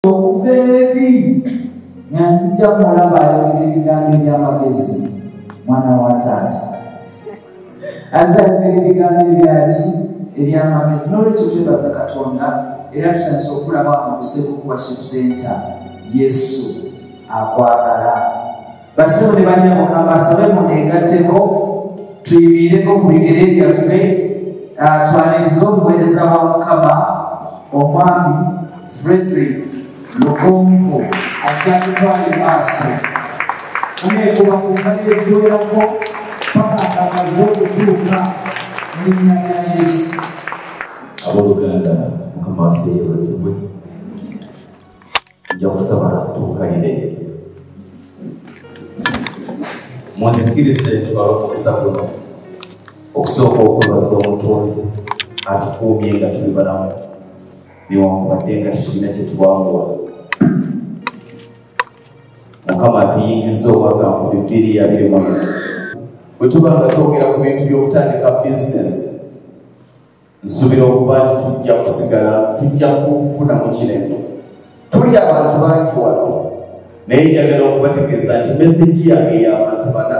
okuveeri nga nzija mulaba ayogera ebigambo eby'amagezi mwana wa taata azze ayogera ebigambo ebyaki eby'amagezi n'olwekyo twebaza Katonda era tusanyusa okulaba mu Kusekuku Worship Center Yesu akwagala basibu ne banyabo kambasabe muneegatteko tuyimireko ku bigere byaffe twaniriza omuweereza wa Mukama omwami Frederick Lugonvu ajja kutwala maaso oneekuba ku mpale eziwerako paka akamaze okutuuka mu linnya lya Yesu. Abooluganda Mukama waffe yeebazibwe. Nja kusaba tutuukalire munzikirize tubale omukisa guno okusooka okwebaza omutonzi atukuumye nga tuli balamu newankubadde nga tetulina kye tuwangula. Mukama atuyingiza obwaga mu 2021 bwe tuba nga twogera ku bintu by'okutandika bizinesi nsuubira okuba nti tujja kusigala tujja kufunamu kinene. Tuli abantu bangi wano naye njagala okubategeeza nti meseji yange ey'abantu bana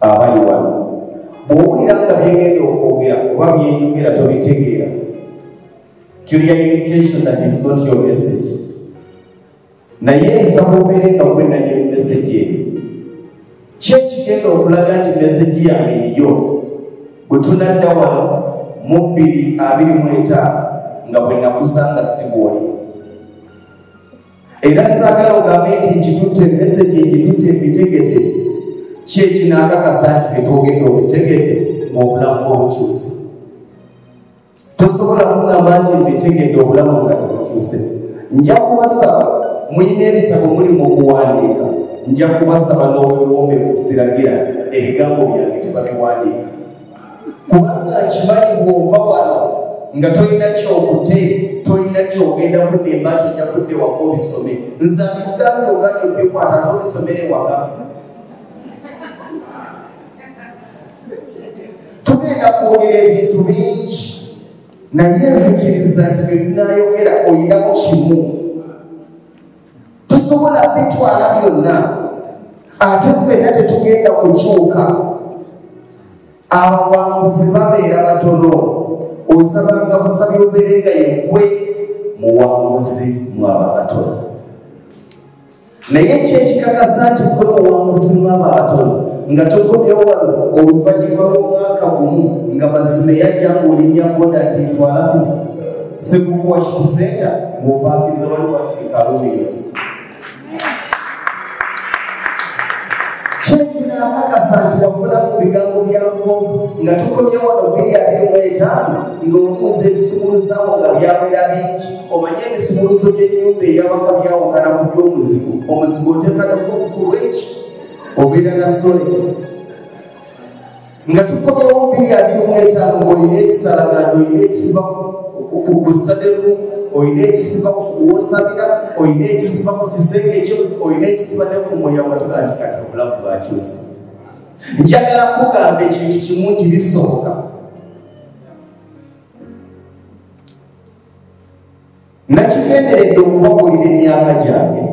abali wano bw'owulira nga byegenda okwogera oba byenjogera tobitegeera clear indication that is not your message. Naye nsaba obeere nga gwe nanyini meseji eyo ki ekigenda okulaga nti meseji yange eyo bwe tunadda wano mu 2025 nga bwe nakusanga sibwoli. Era saagala ogambe nti nkitutte meseji ngitutte mbitegedde ki ekinaakakasa nti betwogedde obitegedde ng'obulamu bw'obukyuse. Tosobola kugamba nti mbitegedde obulamu nga tebukyuse. Nja kubasaba muyina ebitabo mulimu okuwandiika nja kubasaba n'obwewombeefu siragira ebigambo byange tebabiwandiika kubanga kimanyi bw'ova wano nga tolina kyokutte tolina kyogenda kunnemba nti nja kudde waka obisome nze abigambe oganye obikwata n'obisomere waka. Tugenda kwogera ebintu bingi naye nzikiriza nti ebinayogera oyinamu kimu tosobola bitwala byonna ate ffenna tetugenda kukyuka. Abawanguzi babeera batono osabanga busabi obeere nga yegwe muwanguzi mwaba batono naye kyekikakasa nti gwe muwanguzi mwaba batono nga tokomyewo wano oluvannyuma lw'omwaka gumu nga mazima yajja ng'olinnya boda ati ntwalaku Kusekuku Worship Center ng'opaakiza wali wakiikalumiro kyekinaakakasa nti wafunamu bigambo bya nkovu nga tukomye wano 2025 ng'omuuza ebisumuluzawo nga byawera bingi omanye ebisumuluzo by'ennyumba eyawaka byawukana ku by'omuzigo omuzigo oteekanaku obufulweki obeera na Solex nga tukomyewo 2025 ng'olina ekisalaganda olina ekisiba ku stadium olina ekisiba wosabira olina ekisiba ku kisenge ekyo olina ekisiba ne ku mulyango tugaa nti kati obulamu bwakyusa. Njagala kugamba ekintu kimu nti bisoboka. Nakigenderedde okubagulira emyaka gyange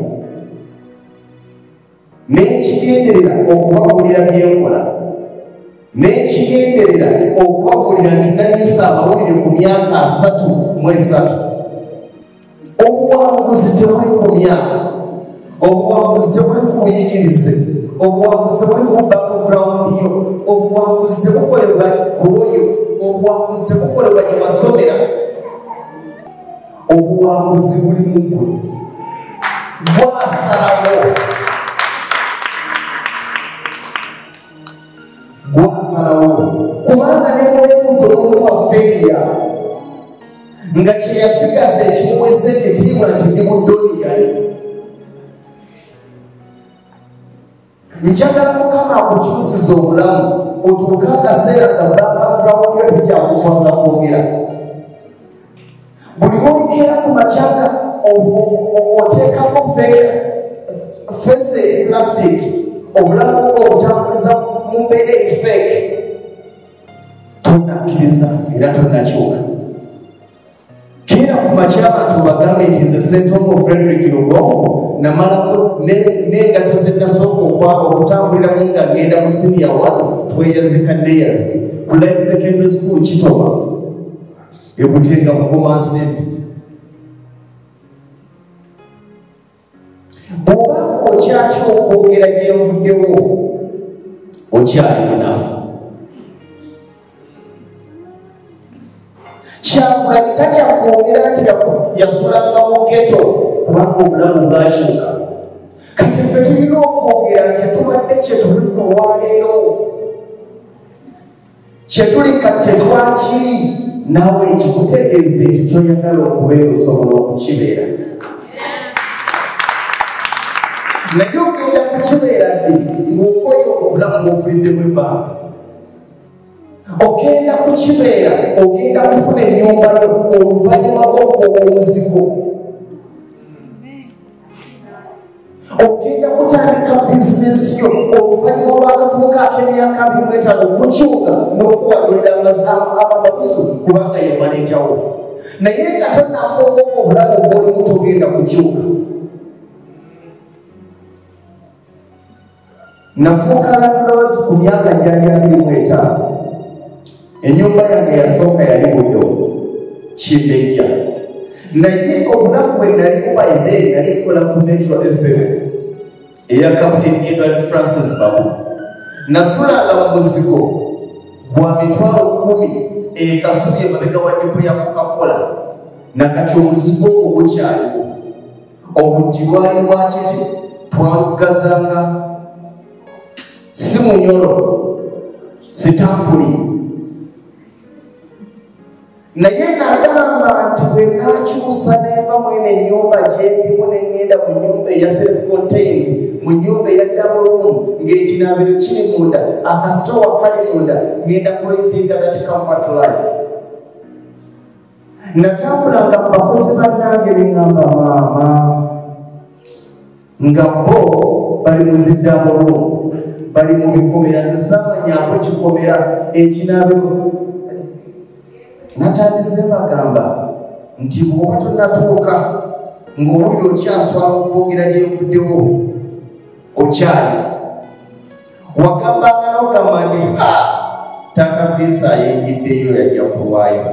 n'ekigenderera okubagulira byenkola n'ekigenderera okubagulira nti nanyusa amawulire ku myaka 33. Obuwanguzi tebuli ku myaka, obuwanguzi tebuli ku buyigirize, obuwanguzi tebuli ku background yo, obuwanguzi tebukolebwa ku lwoyo, obuwanguzi tebukolebwa gye basomera. Obuwanguzi buli mu ggwe gwasalawo kubanga ne mubeekuto mulimu afeeriya nga kyeyasigaza ekimuwesa ekitiibwa nti ndi buddoliyani. Njagala Mukama akukyusiza obulamu otuuke akaseera nga background yo tekyakuswaza kwogera. Buli lw'olikeera ku makyanga oteekako fese plastic obulamu bwo obutambuliza mu mbeera efeeke tonnakkiriza era tonnakyuka. Keera ku makya abantu bagambe gavumenti nze Ssentongo Frederick Lugonvu namalako n'engato ze nasooka okwaba okutambuliramu nga ngenda mu siniya wano tweyazika neyazike ku Light Secondary School Kitoba Ebutenga Mugoma Nsimbi. Bw'oba okyaki okwogera gye nvuddewo okyali munafu. Kyakulabye tatya kwogera nti yasulangawo ghetto kubanga obulamu bwakyuka. Kati ffe tulina okwogera nti tubadde kye tuli ku olwaleero, kye tuli kati twakiri naawe ekikutegeeza nti ky'oyagala okubeera osobola okukibeera. Naye ogenda kukibeera ddi ng'okoye obulamu bw'obuliddemu ebbanga. Ogenda kukibeera ogenda kufuna ennyumba yo oluvannyuma lw'okuwa omuzigo. Ogenda kutandika bizinesi yo oluvannyuma lw'akavubuka ak'emyaka 25 kukyuka n'okuwalulira amabusu kubanga ye manejawo. Naye nga tonnakongoka obulamu bw'olimu togenda kukyuka. Nafuuka landlord ku myaka gyali 25. Ennyumba yange yasooka yali buddo Kindejja. Naye obulamu bwe nali kubayide nali kola ku Metro FM eya Captain Edward Francis Babu. Nasulanga mu muzigo gwa mitwalo 10 Kasubi emabega wa depo ya Coca-Cola. Nakati omuzigo ogukyaliwo obujji bwali bwakiti twalugazanga si munyolo sitampuli. Naye nagamba nti bwe nakyusa nemba mwene ennyumba gye ndimu ne ŋŋenda mu nnyumba eya self-contained, mu nnyumba eya double room ng'ekinaabiro kiri munda, akasitowa kali munda, ŋŋenda kulivinga that comfort life. Natambulanga mu bakozi bannange ne ŋŋamba maama nga bo bali mu zi double room, bali mu bikomera, nze saamanyaako kikomera ekinaabiro. Natandise bagamba nti bw'oba tonnatuuka ng'owulira okyaswala okwogera gye nvuddewo okyali. Wagambanga n'okugamba nti taata Visa ayingiddeyo yajja kulwayo.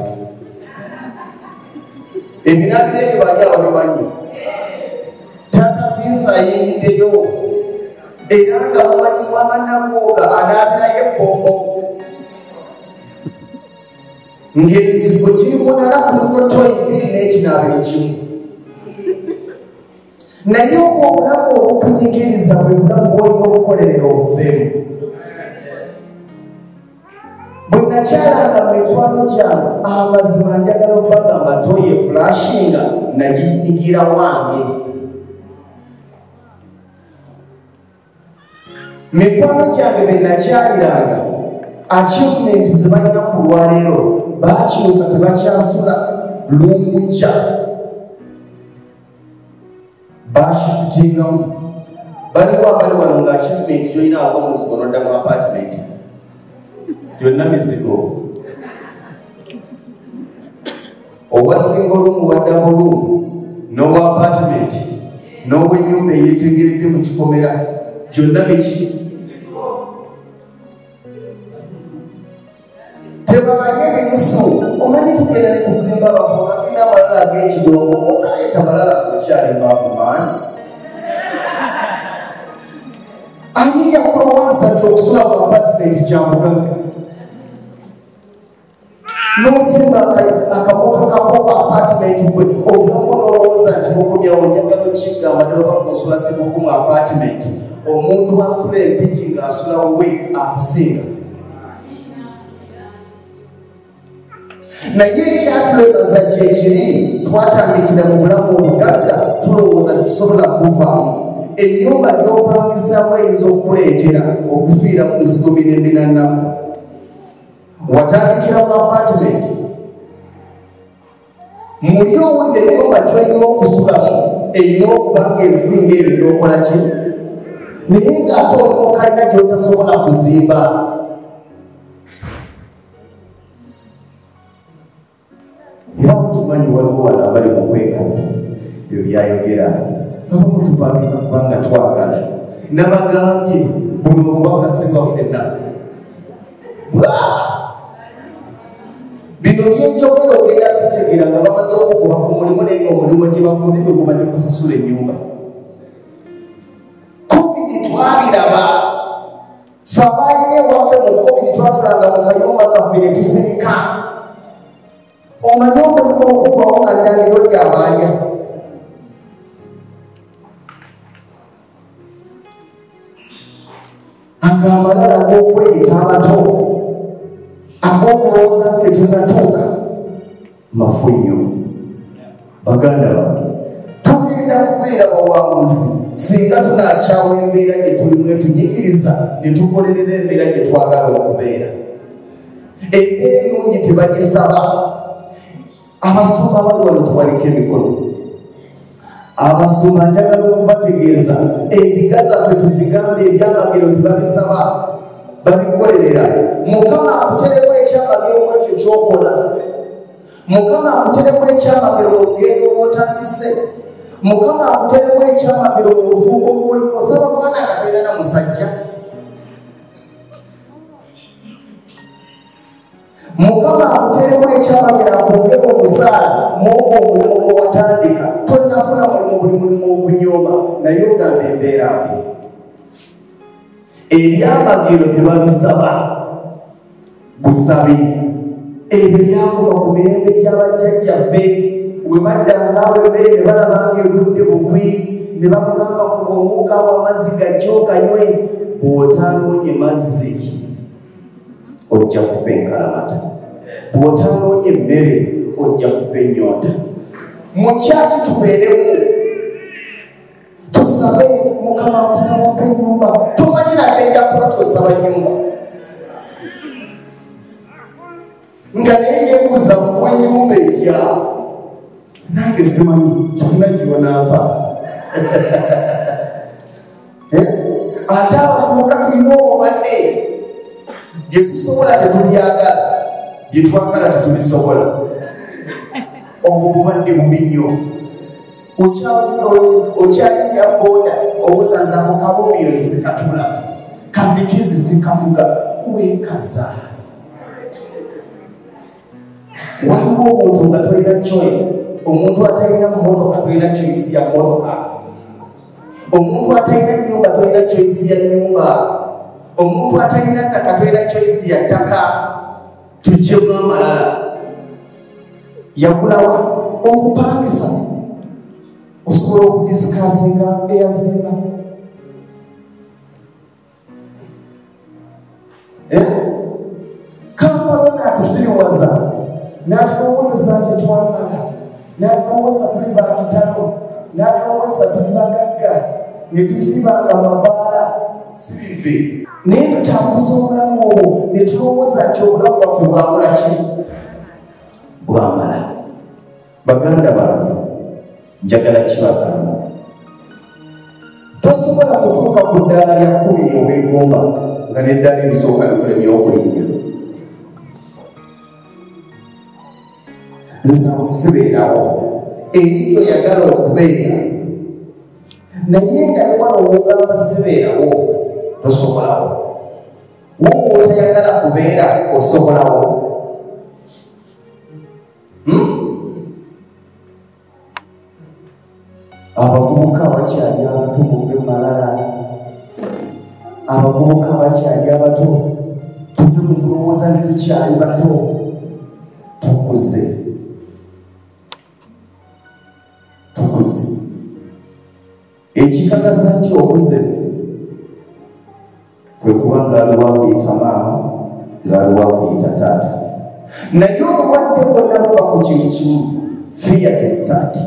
Ebinabiro ebyo bali ababimanyi. Taata Visa ayingiddeyo era nga mumanyi mwamannagooga anaabirayo ebbombo. Ng'ebizigo kiri munala kuliko toyi 2 n'ekinaabiro kimu. Naye obulamu obukunyigiriza bwe bulamu bw'olina okukolerera obuveemu. Bwe nakyalanga mu mikwano gyange amazima njagala okubagamba toyi efulashinga naginyigira wange. Mikwano gyange be nakyaliranga achievement ze balina ku lwaleero bakyusa tebakyasula Lumbujja bashifitingamu. Baliwo abali wano nga achievement yoyina ava omuzigo nodda mu apartment gyonna mizigo. Owa single room wa double room n'owa apartment n'ow'ennyumba eyeetegeredde mu kikomera gyonna biki tebabalye ebinusu. Omanyi tugenda ne tuzimba abavubuka tulina amalala ag'ekidongo okaleeta amalala agokyali maavumaani. Ani yakulowooza nti okusula mu apartment kya mugagga? N'osimba akamotoka ko ku apartment gwe obulamu n'olowooza nti bukomyawo njagala okigamba ddala oba ng'osula sebuku mu apartment. Omuntu asula empiki ng'asula we akusinga. Naye ekyatulebaza kyekiri twatandikira mu bulamu obugagga tulowooza tetusobola kuvaamu. Ennyumba gy'opangisamu eyinza okukuleetera okufiira mu bizigo mirembe na nnaku. Watandikira mu apartment muli owulira ennyumba gy'olina okusulamu erina okuba ng'ensinga eyo gy'okola ki? Naye ng'ate olimu kalina gy'otasobola kuzimba. Era okimanyi waliwo wano abali mu kwekaza ebyo byayogera nga bamutupangisa kubanga twagala nabagambye buno obubaka sebwafenna bino byenjogera ogenda kutegeera nga bamaze okugoba ku mulimu naye nga omulimu gye bakolebwe gubadde kusasula ennyumba covid twabiraba fe abaayina ewaffe mu covid twatulanga mu kayumba kaffe ne tusirika omanye omulimu okugwawo nga ddandiro ly'abaanya ag'amalala ag'okweyita abato ag'okulowooza nti tetunatuuka mafunyo baganda bantu tugenda kubeera bawanguzi singa tunakyawa embeera gye tulimu etunyigiriza ne tukolerera embeera gye twagala okubeera embeera ennungi tebagisaba abasumba bali wano tuwaliko emikono abasumba njagala okubategeeza endiga zaffe tuzigambe ebyamagero tebabisaba babikolerera mukama akuteremu ekyamagero mwekyo kyokola mukama akuteremu ekyamagero mu lugendo lwotandise mukama akuteremu ekyamagero mu bufumbo bwolimu osaba mwana akabeera na musajja mukama akuteremu ekyamagero akwongera omusaala mwogwo omulimu gwe watandika tonafuna mulimu buli mulimu okunyoma naye ogamba embeera mbi ebyamagero tebabisaba busabi ebyo byakoma ku mirembe gy'abajjajjaffe we baddangaawo emmere ne balabanga egudde bugwi ne bamugamba kuba omugga w'amazzi gajja okanywe bw'otanoonye mazzi ojja kufa enkalamata bw'otanoonye emmere ojja kufa ennyonta mu kyaki tubeeremu tusabe mukama akusaba mpa ennyumba tumanyira ddejja kuba twesaba nnyumba nga naye yeebuuza muwa ennyumba etya nange simanyi kirina gyonampa ate abafubuka tulina obulwadde bye tusobola tetubyagala bye twagala tetubisobola obwo bulwadde bubi nnyo okyalinya booda obuzanzaako kabomiyoni sikatula kavitizi sikavuga wekaza waliwo omuntu nga tolina choice omuntu atalina mumotoka tolina choice ya motoka omuntu atalina nyumba tolina choice ya nyumba omuntu atalina ttaka tolina choice ya ttaka tujjemu amalala yagulawa omupangisa osobola okudisikasinga eyazimba kampala natusiriwaza natulowoozesa nti twamala natulowooza tuli bakitalo natulowooza tuli bagagga netusibanga mabaala sibive naye tutambuza obulamu obwo netulowooza nti obulamu bwaffe bwakolaki bwamala baganda bange njagala kibagamba tosobola kutuuka ku ddaala lya 10 obwegomba nga neddaala erisooka likulemya okulinnya nsaba sibeerawo eri gyoyagala okubeera naye nga newala owogamba sibeerawo tosobolawo wowe otayagala kubeera osobolawo abavubuka bakyali abato muve malala abavubuka bakyali abato tuve mu kulowooza nti tukyali bato tukuze ekikakasa nti okuze kwe kuba ngaaliwa kuyita maama ngaaliwa kuyita taata naye obulwadde bwonna buba ku kintu kimu fear the start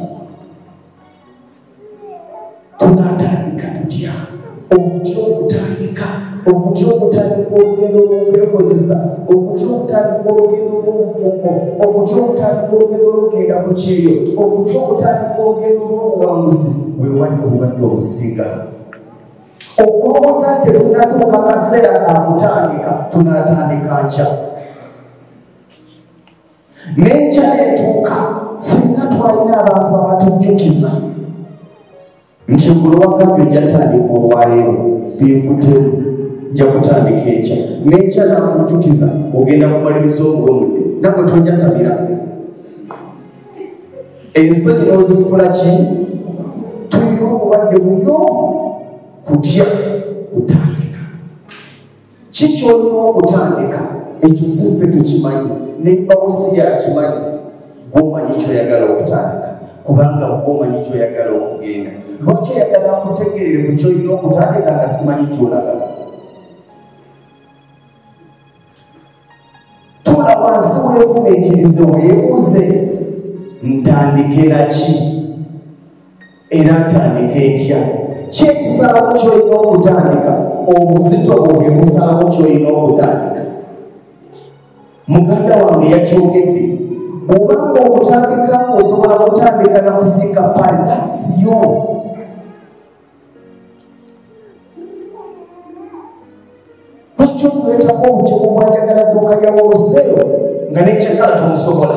tunatandika tutya okutya okutandika olugendo lw'okwekozesa okutya okutandika olugendo lw'obufumbo okutya okutandika olugendo lw'okugenda ku kyeyo okutya okutandika olugendo lw'obuwanguzi bwe wali obulwadde obusinga okulowooza nti tunatuuka kaseera kakutandika tunatandika nkya n'enkya neetuuka singa twalina abantu abatujjukiza nti kulowakabyo jatandika olwaleero binkutemu nja kutandika ekya nekya nakujjukiza ogenda kumaliriza obuwe mudde nabwe tonjasabira ensonyi n'ozifuula ki tulina obulwadde bulyo kutya kutandika kikyolina okutandika ekyo siffe tukimanyi nebawo si yakimanyi gwomanyi kyoyagala okutandika kubanga gwomanyi kyoyagala okugenda lwaki oyagala akutegerere ku kyolina okutandika nga simanyi kyolagala tula wansi weefumiitirize weebuuze ntandike naki era ntandike etya kyekisalawo kyolina okutandika obuzito bwe busalawo kyolina okutandika muganda wange yakyogedde bw'obanga okutandika osobola kutandika na kusika pale that's you lwakyo tuleetako obukimu bwajagala dduuka lya woloseero nga nekyekala tomusobola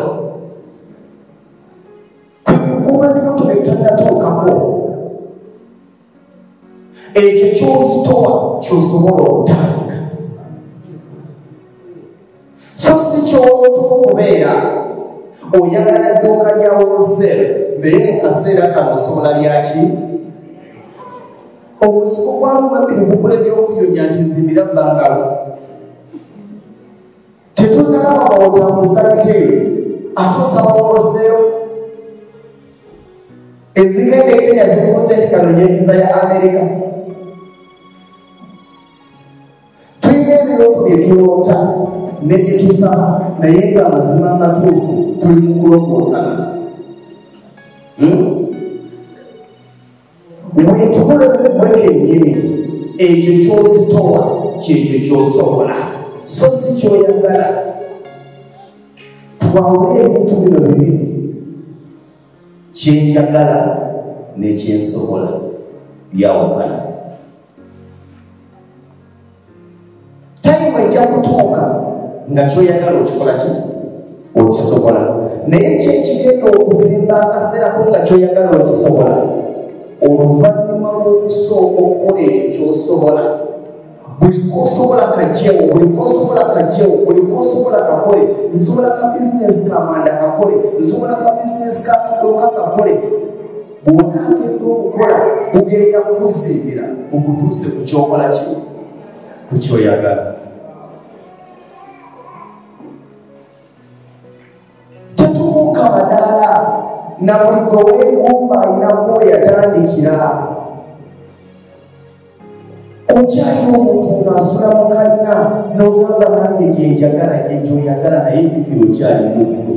kwekukuba ebintu byetannatuukako ekyo kyositowa kyosobola okutandika so si kyolota okubeera oyagala dduuka lya wholesale naye mu kaseera kano osobola lyaki omusigo gwalumabiri gukulemya okuyonja nti nzimbira bbangalo tetunalaba bawotambuza biteero ate osaba wholesale ezigenda e Kenya zikubuza nti kanonya visa ya Amerika tulina ebirooto bye tuloota ne bye tusaba naye ng'amazima amatuufu tuli mu kulokootana weetubule mugweka ennyini ekyo kyositowa kyekyo kyosobola so si kyoyagala twawule ebintu bino bibiri kyenjagala nekyensobola byawukana tayimu ejja kutuuka nga kyoyagala okikola ki okisobola naye kyekigenda okuzimba akaseerako nga kyoyagala okisobola oluvannyuma lw'okusooka okukola ekyo kyosobola buli kosobola kajjewo buli kosobola kajjewo buli kosobola kakole nsobola ka bizinesi kamanda kakole nsobola ka bizinesi kakaduuka kakole bw'onaagenda okukola bugenda kukusiibira bukutuuse ku kyokola ki ku kyoyagala tetubuuka madaala na buli gwe weegomba ayinako weyatandikira okyalina omuntu ng'asula mu kalina n'ogamba nange gyenjagala gyenjoyagala naye jjukira okyali muzigo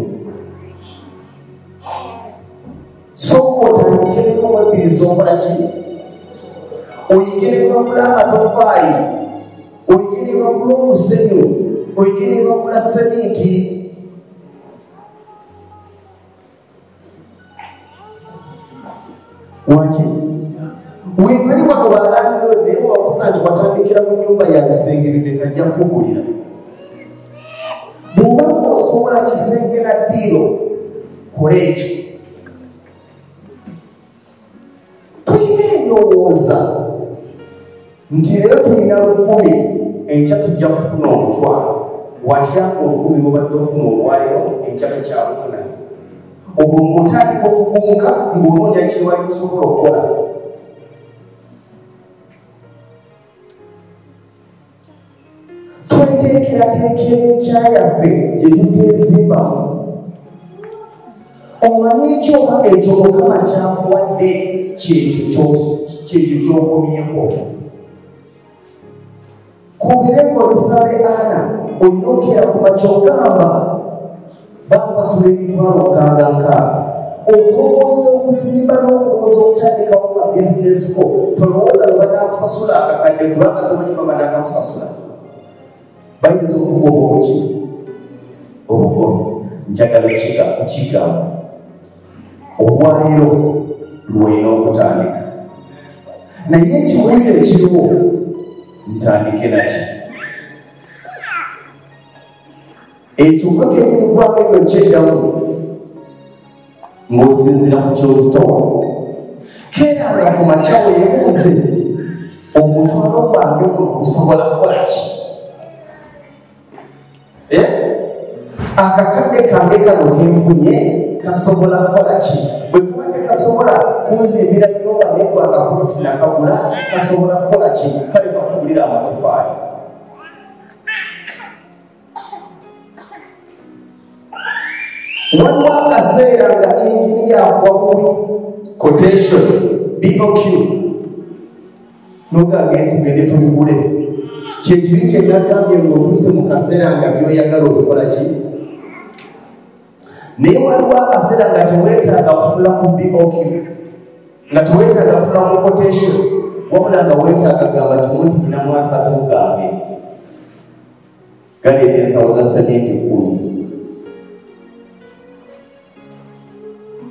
sooka otandikireko mwebbiri z'okola ki oyigire bagula amatofaali oyigire bagula omusenyu oyigire bagula semiti waki webali wano balandiro naye bwakusa nti watandikira mu nyumba ya bisenge bibeka ajja kukugulira bw'obanga osobola kisenge na ddiiro kola ekyo tulina endowooza nti leero tulina 10 enkya tujja kufuna omutwalo watya 10 obadde ofuna olwaleero enkya tokyakufuna olwo ng'otandika okugumuka ng'onoonya kyewali kusobola okukola tweteekerateekera ekyayaffe gye tuteezimbamu omanyi ekyoba ekyo mukama kyakuwadde kyekyo kyokomyeko kubire ng'olisale ana olina okera ku makyogamba basasula emitwalo 6 okulowooza okuzimba n'okulowooza okutandikawo ka bizinesi ko tolowooza lwe banaakusasula akakadde kubanga tomanyi babanakakusasula bayinza okugoba obuki obugobi njagala kukigamba olwaleero lwolina okutandika naye ekiweesa ekiriwo ntandike naki ekyo kakenyinikwako eno kyeddamu ng'osinzira ku kyozitowa keranga ku makya weebuuze omutwalo gwange guno gusobola kukola ki? Akakadde kange kano kenfunye kasobola kukola ki? Bwe kuba tekasobola kunzimbira nnyumba naye gwakakuloti nakagula kasobola kukola ki? Kale kakugulira amatofaali. Waliwo akaseera nga inginiya akuwa bubi quotation BOQ nogambe tugende tubigule. Kyekiri kye nagambye ng'otuuse mu kaseera nga byoyagala okukola ki? Naye waliwo akaseera nga teweetaaga kufula ku BOQ, nga teweetaaga kufula ku quotation, wabula nga weetaaga gamba kimunti kinamu asatu gange galeeta ensawo za sementi 10.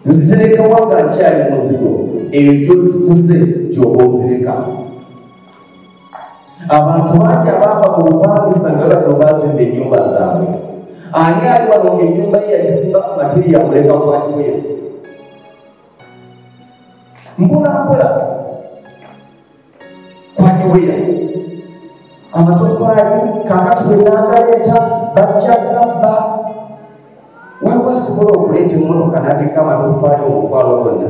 Nzitereka wanga nkyali muzigo eyo gyoziguze gy'oba ozireka. Abantu bangi abaava mu bupangisa nga batyo baazimba ennyumba zaabwe. Ani ali wano ng'ennyumba ye yagisimba ku matiri yamuleka kwatiweya? Mpolampola kwatiweya amatofaali kakati bwe nagaleeta bajja gabba. Waliwo asobola okuleeta emmotoka n'ateeka amatofaali omutwalo gwonna,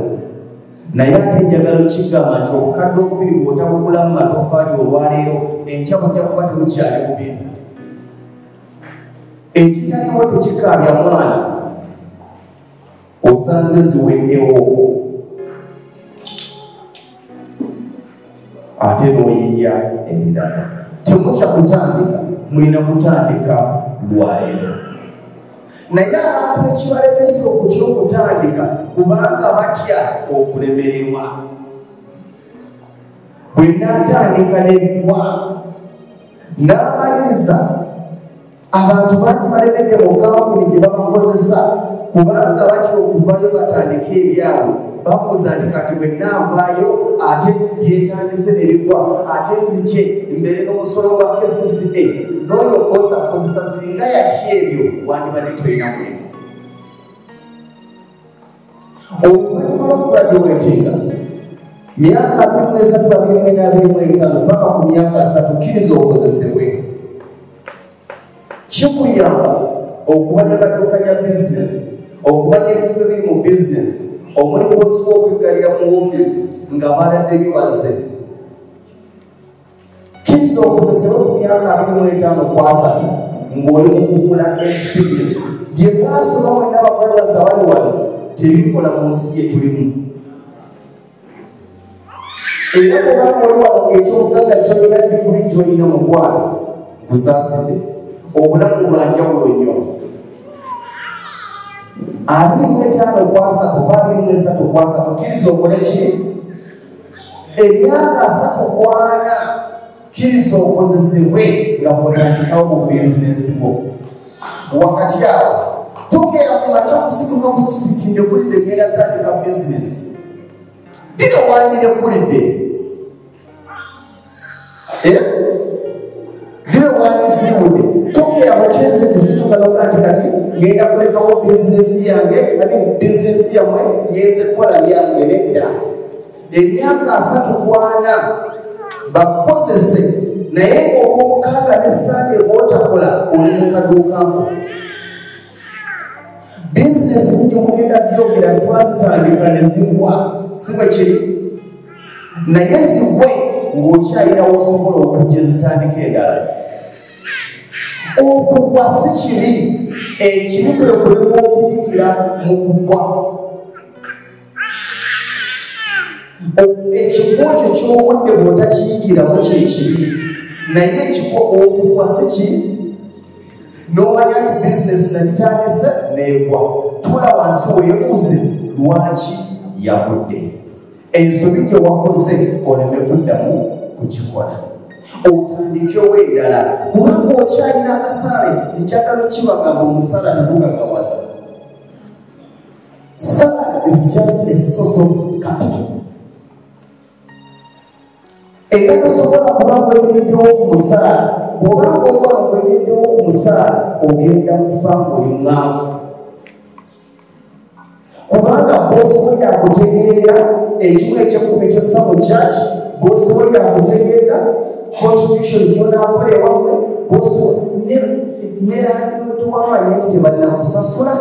naye ate enjagala kigamba nti obukadde obubiri bw'otabugulamu matofaali olwaleero enkya bujja kuba tebukyali bubiri. Ekitaliwo tekikaabya mwana, osanze ziweddewo ate n'oyiya ebirala. Temutya kutandika, mulina kutandika lwaleero. Naye abantu ekibalemesa okutya okutandika kubanga batya okulemererwa. Bwe naatandika n'ebiggwa n'amaliriza, abantu bangi balemedde mu kampuni gye babakozesa kubanga batya okuvayo batandika ebyabwe. Bakuza nti kati bwe naavaayo ate byetandise n'ebiggwa ate nzije mbere n'omusolo gwa KCCA n'oyo okosa akozesa singa yatya ebyo wandibadde tolina mulimu. Oluvannyuma lw'okugradulatinga myaka 23-25 paka ku myaka 3 kkiriza okozesebwe. Kikuyamba okumanya kaddukanya bizinesi, okumanya ebizibu biri mu bizinesi, omulimu gw'osobola okwegalira mu ofiisi nga baladde bibaze. Kkiriza okozesebwe ku myaka 25-30 ng'oli mu kugula experience bye mwasoma mwenna bakwalwaza abali wano tebikola mu nsi gye tulimu. Era kubanga oli wano ng'ekyomugagga kyolina diguli gy'olina mukwano gusaasidde, obulamu bwa njawulo nnyo. 25-23 kkiriza okole ki? Emyaka 3 kwana kkiriza okozesebwe nga bw'otandikawo mu bizinesi bwo. Wakati awo tokeera ku makya kusituka kusitinde kulidde ngenda tandika bizinesi. Dino wandire kulidde dino wandisiibudde. Tokeera bukeezi kusituka nokati kati ngenda kulekawo bizinesi yange ate bizinesi yammwe ngenze kukola byange. Nedda, emyaka 3 kwana bakozese, naye ng'omukaaga ne Sande bw'otakola oli mu kaduukanko. Bizinesi nyingi mugenda byogera twazitandika ne zigwa, si bwe kiri? Naye zigwe ng'okyayinawo osobola okujja zitandika endala. Okugwa si kibi, ekibi kwe kulema okuyigira mu kugwa. Ekigwo ekyo ky'obudde bw'otakiyigiramu kyekibi, naye ekiko okugwa si ki? N'omanya nti bizinesi nagitandise n'egwa. Tula wansi weebuuze lwaki yagudde. Ensobi gye wakoze oleme kuddamu kugikola. Otandikewo endala kubanga okyalina akasaale njagala kibagamba omusaala tegugagawaza. Salary is just a source of capital. Era tosobola kubanga oyimiriddewo ku musaala. Bw'obanga oba oyimiriddewo ku musaala ogenda kufa ng'oli mwavu. kubanga bosi we yakutegeera ekimu ekyekumi kyossa mu church, bosi we yakutegeera contribution gyonaakola ewammwe, bosi nerangiroti wamanye nti tebalina kusasula,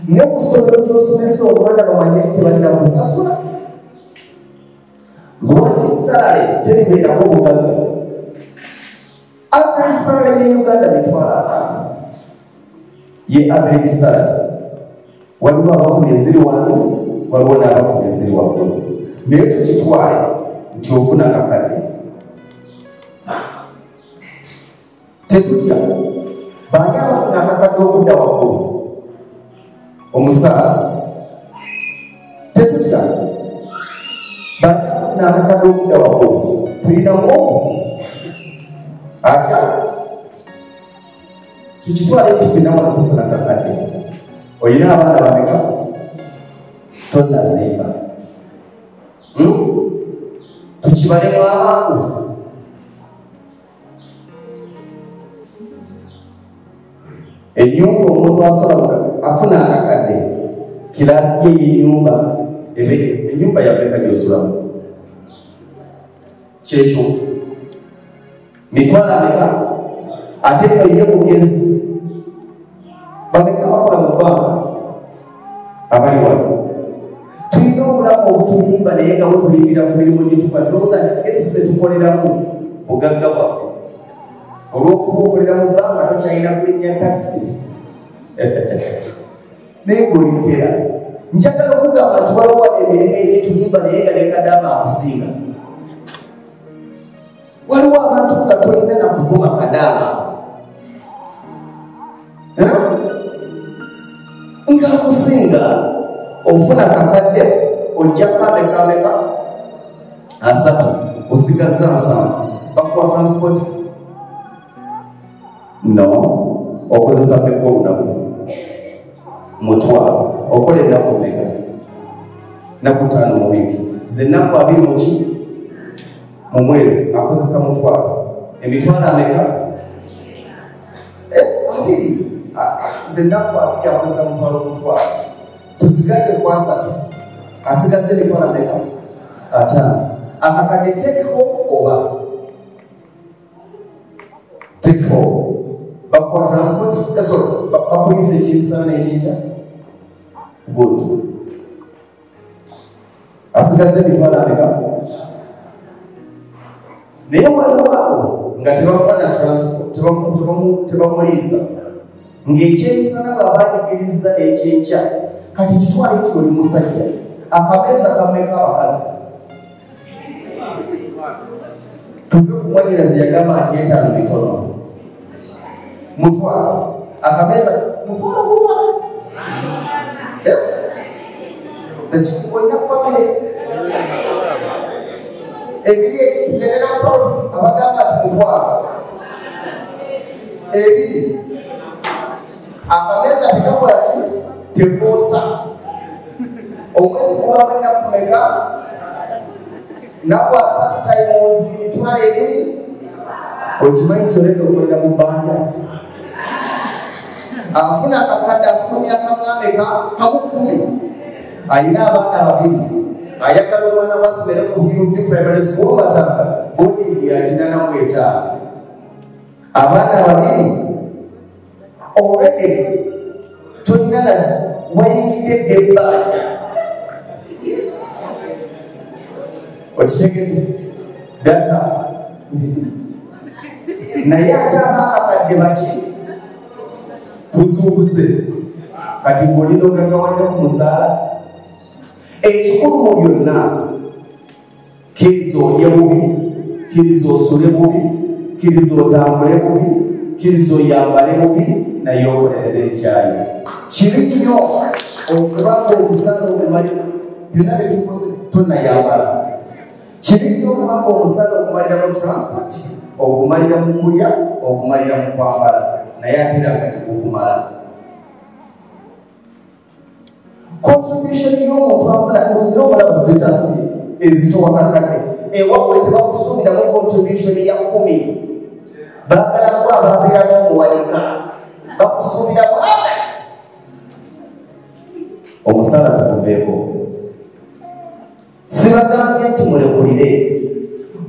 ne ku ssomero gy'osomesa omwana bamanye nti tebalina kusasula. Lwaki salale teribeerako bugagga? Average salary ye Uganda $5,000 ye average salary. Waliwo abafuna eziri wansi, waliwo n'abafuna eziri waggulu, naye tukitwale nti ofuna kakadde. Tetutya bani abafuna akakadde okudda waggulu omusaala. Tetutya bani abafuna akakadde okudda waggulu. Tulina mwogo atya tukitwale nti fenna wano tufuna kakadde. Oyina abaana bameka? Tonnazimba. Tukibalemu amangu. Ennyumba omuntu asobola afuna akakadde, kiraasi ye y'ennyumba, ennyumba yameka gy'osulamu kyekyo mitwalo ameka? Ate ye mugezi bameka bakola mu bbanga abali wano. Tulina obulamu obutulimba naye nga butulimbira ku mirimu gye tukola. Tulowooza nti esi ze tukoleramu bugagga bwaffe. Olw'okuba okolera mu bbanga tokyalina kulinnya takisi naye ng'olitera. Njagala okugamba nti waliwo emirimu egitulimba naye nga nekadaama akusinga. Waliwo abantu nga tolina na kuvuma kadaama ng'akusinga. Ofuna kakadde ojja kameka 3 osigaza 7 bakuwa transport no okozesa meka olunaku mutwalo okola ennaku meka? Naku 5 mu wiiki, zennaku 2 mu mwezi akozesa mutwalo. Emitwalo ameka? 2. Zennaku 2 akozesa mutwalo. Tusigaje kwa 3 asigaze emitwalo ameka? 5. Akakadde take home oba take home bakuwa transport bakulisa ekimisana n'ekinkya good. Asigaze emitwalo ameka? Naye waliwo abo nga tebakuba na transport, tebamuliisa, ng'ekyemisana bw'aba anyigiriza n'ekyenkya. Kati kitwale nti oli musajja, akameeza kameka abakazi? Tuve ku mwanyirazi yagamba nti 5 mitono mutwalo. Akameeza mutwalo guma olina famire ebiri ekitugendera mutwalo abagamba nti mutwalo 2. Akameeza tekakola ki? Tekosa. Omwezi kubamu ennaku meka? Naku 3 times mitwalo 2. Okimanyi nti oledde okolera mu bbanja? Afuna akakadde afulumya kamwameka kamu 10. Alina abaana 2. Ayagala omwana wasomere ku Hirufi Primary School Matanga, boarding ya 85. Abaana 2 already tulina nazi wayingidde ebbanja. Okitegedde data naye ate abakakadde baki tuzuubuse kati ng'olina ogagawalira ku musaala. Ekikulu mu byonna, kkiriza olye bubi, kkiriza osule bubi, kkiriza otambule bubi, kkiriza oyambale bubi, naye okolerera ekyayo. Kibi nnyo okubanga omusaala ogumalira byonna bye tukoze tonnayambala. Kibi nnyo okubanga omusaala ogumalira mu transport, ogumalira mu kulya, ogumalira mu kwambala, naye ate era nga tekukumala. Contribution y'omuntu afuna ng'ozira omulaba status ezitowa kakadde. Ewammwe tebakusuubiramu contribution ya 10. Baagala gwe ababeera n'omuwanika bakusuubiramu omusaala tukuveeko. Sibagambye nti mulekulire,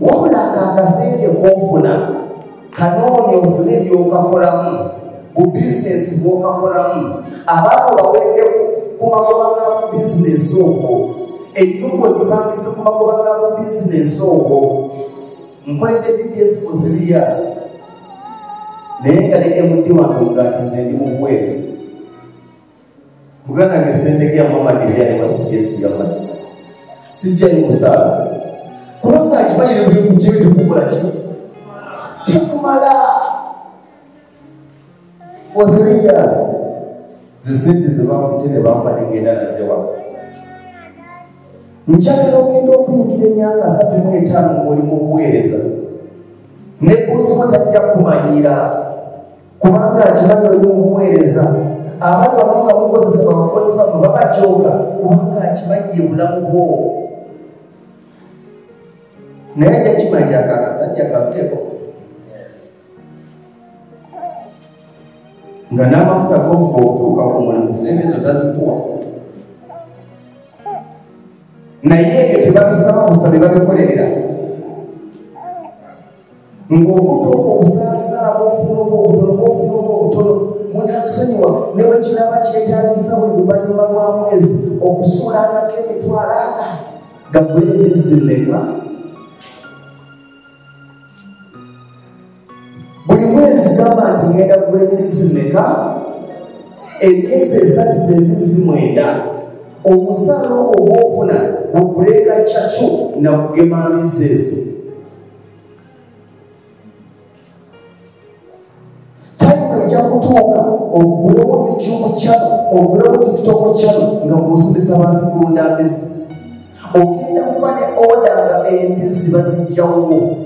wabula akakasente konfuna kanoonye ofune byokakolamu ku bizinesi bwokakolamu abaabo bawedde ku magoba ga bizinesi okwo, ennyumba ogipangise ku magoba ga bizinesi okwo. Nkoledde BBS for 3 years naye nga ne MD wange nga nze ndi mubuweereza. Muganda nge sente ya mama ndibyali wa CBS yamani sijjayo musaala kubanga akimanyire buli kujeyo tekukola ki tekumala for 3 years. ze sente ze bakutte ne bampa ne ngenda nazewaka. Njagala ogenda okuyingira emyaka 35 ng'oli mu buweereza ne bosimo tajja kumanyiira kubanga akimanyi oli mu buweereza. Abantu abamu nga mukozesa babakozi bamwe babajooga kubanga akimanyi ye bulamu bwo. Naye ajja kimanyi akakasajja kabuteeko nga n'amafuta govuga okutuuka ku mulimu sente ezo tazikuwa. Naye ebyo tebabisaba busabe babikolerera ng'obuto obwo obusaalasala bwofuna obwo obutono bwofuna obwo obutono munansonyiwa ne bwe kiraba kyetaagisa buli luvannyuma lwa mwezi okusuulangako emitwalo gagula embizi mmeka. Buli mwezi gamba nti ngenda kugula embizi mmeka, emyezi 3 z'embizi 9 omusaala ogwo ogwofuna gugulenga kyakyo nakugema mbizi ezo. Ojja kutuuka ogulewo YouTube channel, ogulewo TikTok channel nga bw'osomesa abantu kulunda mbizi. Ogenda kuba ne order nga embizi bazijjawo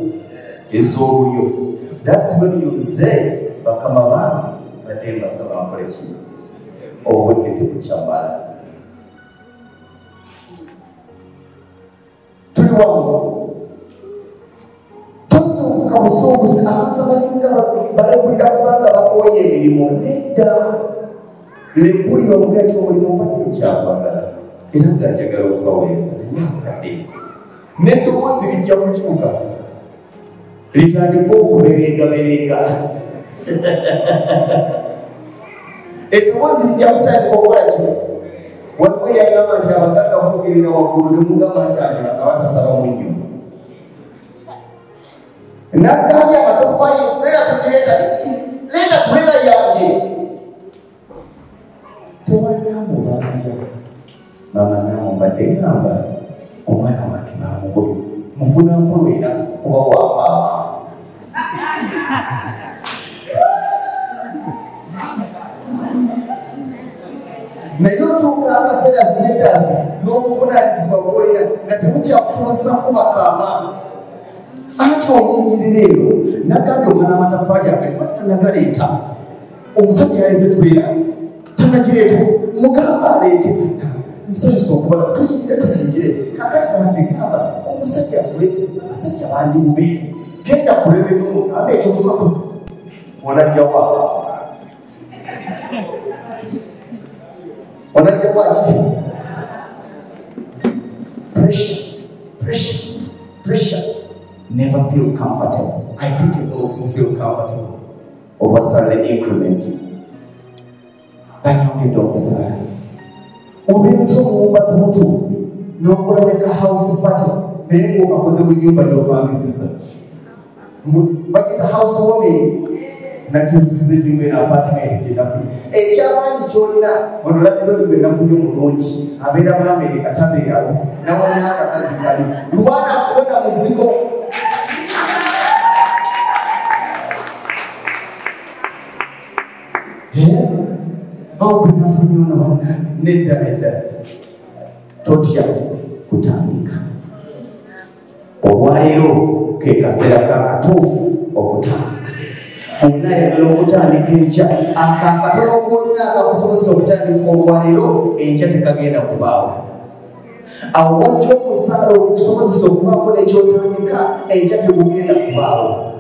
ez'olulyo. That's when you say bakama bange badde mbasaba nkole ki obudde tebukyambala. Tuli wamu tozuukuka busuubuzi. Abantu abasinga balekulira kubanga bakooye emirimu. Nedda lekulira omugati omulimu mbadde ekyakwagala era nga njagala okubaweereza naye akadde n'eddoboozi lijja kukyuka litandika okuberengaberenga. Eddoboozi lijja kutandika okukola ki? Waliwo yagamba nti abagagga boogerera waggulu ne mugamba nti abatasaba mu nnyo. Nagambye amatofaali tubeera tugireeta leeta tubeera yange tewalyamu banja. Mama namu mbadde ngamba omwana wange bamugulu mufuna mpolwera kuba wapaama. naye otuuka akaseera status n'obuvunaanyizibwa bw'olina nga tebukyakusomesa kubakaama. Anti omunyirira eno nagambye omwana amatafaali agali lwaki tanagaleeta? Omusajja yaleze tubeera tanagireeta, mugamba aleete. Nsanyusa okuba tuyingire kakati nabadde gamba omusajja asolesi abasajja bandi bubi genda kulebe n'omugamba ekyokusoma onajjawa onajjawaki pressure. Never feel comfortable. I pity those who feel comfortable. Over salary increment. Banyongedde omusaala. Obeera omuwumba tuutu n'okulabeka house party naye ng'okakoze mu nnyumba gy'opangisiza. Bakita house warming nakyusiza ennyumba eno apartment gye nafunye. Ekyamaanyi ky'olina onolabiro gwe nafunye mulungi abeera mu Amerika tabeerawo nawanya akakazi kali lwana kubona muzigo. Awo gwe nafunye ono bonna nedda totya kutandika. Olwaleero ke kaseera kakatuufu okutandika. Omunayagala okutandika enkya akakatono k'olina akakusobozesa okutandika olwaleero enkya tekagenda kubaawo. Awo wajja okusaala okukusobozesa okubaako nekyotandika enkya tegugenda kubaawo.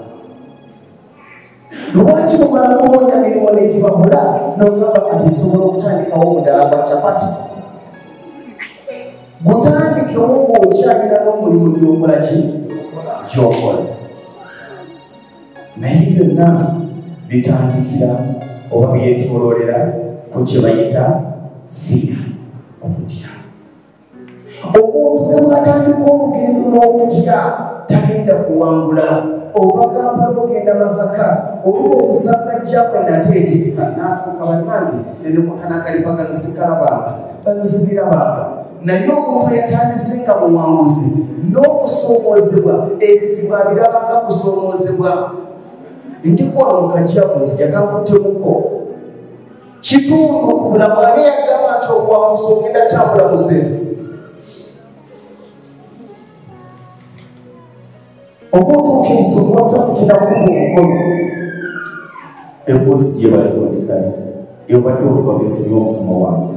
Lwaki mumala kunoonya mirimu negibabula n'ogamba kati nsobola okutandikawo omudala gwa capati gutandikewo ng'okyalira n'omulimu gy'okola ki gy'okola naye byonna bitandikira oba byetoololera ku kye bayita fiya okutya. Omuntu ne bw'atandika olugendo n'okutya tagenda kuwangula. Oba Kampala ogenda Masaka oluba okusanga jjakwe nateetika n'atuuka bannange nenemukanakalipaganisukala banga banuzibira banga naye omuntu eyatandise nga buwanguzi n'okusoomoozebwa ebizibu abirabanga kusoomoozebwa ndikola mukajjamuzi yagamuttemuko kitundu ku bulamu ane yagamba nti obuwanguzi ogenda tambula mu sente obutuuka ensonga watafukira kuba omukono emboozi gye balikotikale yobadde ovuga byeso by'omukama wange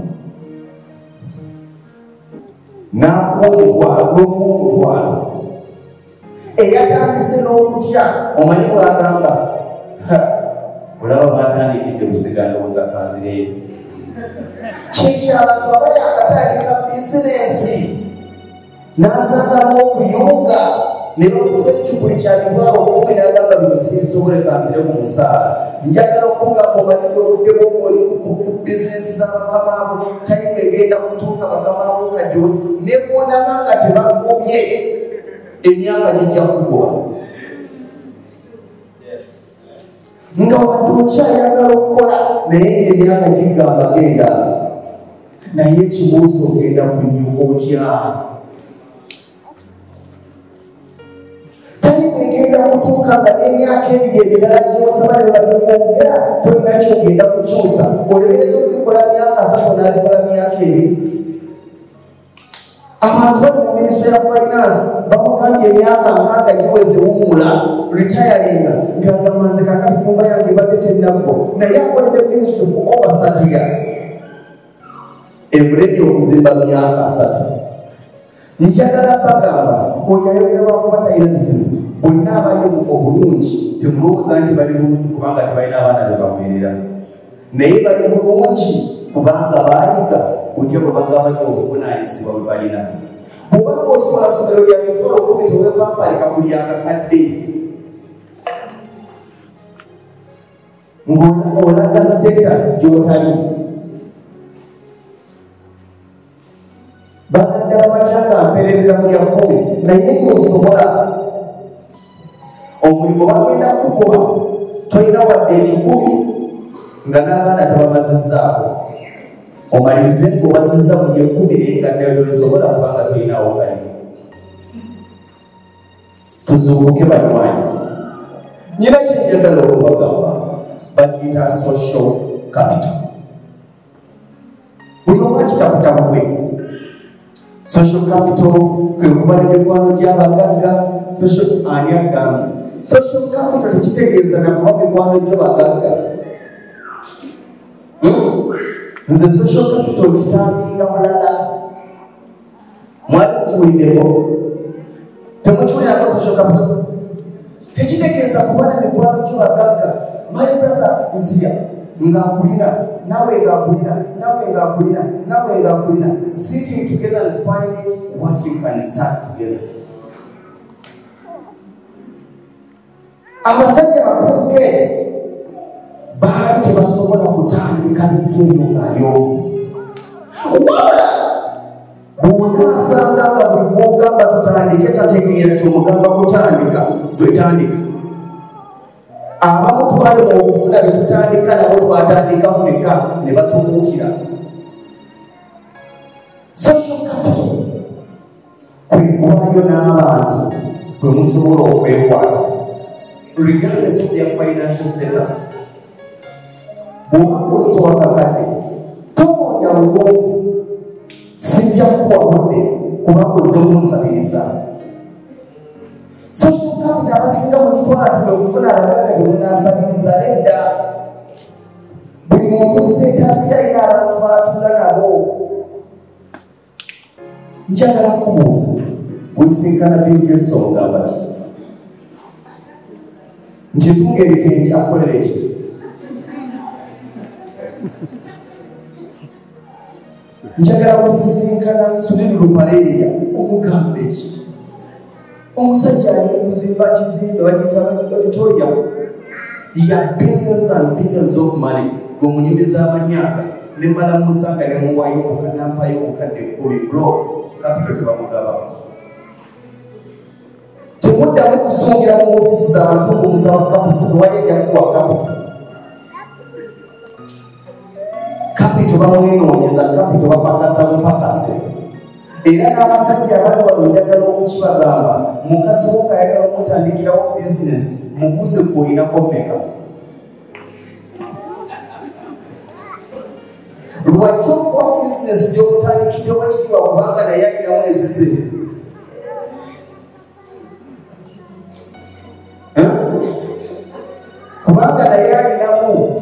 n'akuwa omutwalo n'omuwa omutwalo eyatandise n'okutya omanyi bw'agamba olaba batandikidde busigandowooza kanzireyo kyekyo abantu aba yakatandika bizinensi n'asangamu okuyunga ne bamusiba ekikuli kya mitwalo 10 n'agamba bino sinsobole kanzire ku musaala njagala okugamba omanidde obudde bw'oli ku bizinensi z'abakama abo tayimu egenda kutuuka bakama abo kaddewe ne bwonaba nga tebakubye emyaka gijja kugoba nga wadde okyayagala okukola naye ng'emyaka gigamba genda naye ekibuuzo ogenda kunyuka otya egenda kutuuka nga n'emyaka ebiri ebirala gy'osaba ne babikwongera tolina kyogenda kukyusa olemeredde okikola myaka 3 n'abikola myaka 2 abantu bali mu minisitule ya finance bamugambye emyaka 6 giweze wumula retiringa ng'agamba nze kakati kumba yange ebadde tennabbo naye akoledde minisitule for over 30 years emulemye okuzimba myaka 3 njagala bagamba oyo ayogera lwakuba talina bizibu bonna abali obulungi temulowooza nti bali bulungi kubanga tebalina abaana be baweerera naye bali bulungi kubanga baayiga otya bwe bagamba nti obuvunaanyizibwa bwe balina bwobanga osobola somero lya mitwalo 10 tewepampaleka buli akakadde ng'olaga status gy'otali baganda babatyanga mpererera mu lya 10 naye niosobola omulimu bagenda kukuba tolina wadde 10 nga n'abaana tebabazizzaako omalirize ng'obazizza mu lya 10 naye nga nayo tolisobola kubanga tolinawo kalimu tuzuukuke banywanyi nyina kyenjagala okubagamba bagiyita social capital buli omu akitabutabugwe social capital kwe kuba n'emikwano gy'abagagga ani agamba social capital tekitegeeza nakuba mikwano gy'abagagga nze social capital kitambinga mulala mwali mukiwuliddeko temukiwulirako social capital tekitegeeza kuba n'emikwano gy'abagagga my brother is here ng'akulina nawe ng'akulina nawe ng'akulina nawe ng'akulina sitting together and finding what you can start together. Abasajja ba Bill Gates baali tebasobola kutandika bintu ebyo ng'alyomu wabula bw'onaasanga nga buli gw'ogamba tutandike tategeera ky'omugamba kutandika twetandika abamu twali mu okufuna bye tutandika nabo twatandika ffeka ne batumuukira social capital kwe kuwaayo n'abantu kwe musobola okwekwata regardless of their financial status bw'oba posita wakakadde tomoonya bugonvu sijja kukuwa budde kubanga ozze kunsabiriza social capital abasinga mu kitwala tube okufuna abaganda ge munaasabiriza nedda buli muntu siteetasi yalina abantu baatula nabo njagala kubuuza bwesinkana Bill Gates omugamba ki nti tunga ebitengi akolera eki njagala kusisinkana Nsubiri Lupaleya omugambe ki omusajja ali kuzimba kizimbe bagiyita Victoria ya billions and billions of money gomunyumiza amanyanga ne mala musanga ne muwayo okanampayo okadde 10 bro capital tebamugaba temuddamu kusungira mu ofisi z'abantu ng'omusaba capital tewali yakuwa capital bamwenoonyeza capital bapakasa mupakase era n'abasajja abali wano njagala okukibagamba mukazi wo kayagala omutandikirawo bizinesi muguse kuolinako mmeka lwaki okuwa bizinesi gy'omutandikiddewo ekitiibwa kubanga naye alinamu ezize kubanga naye alinamu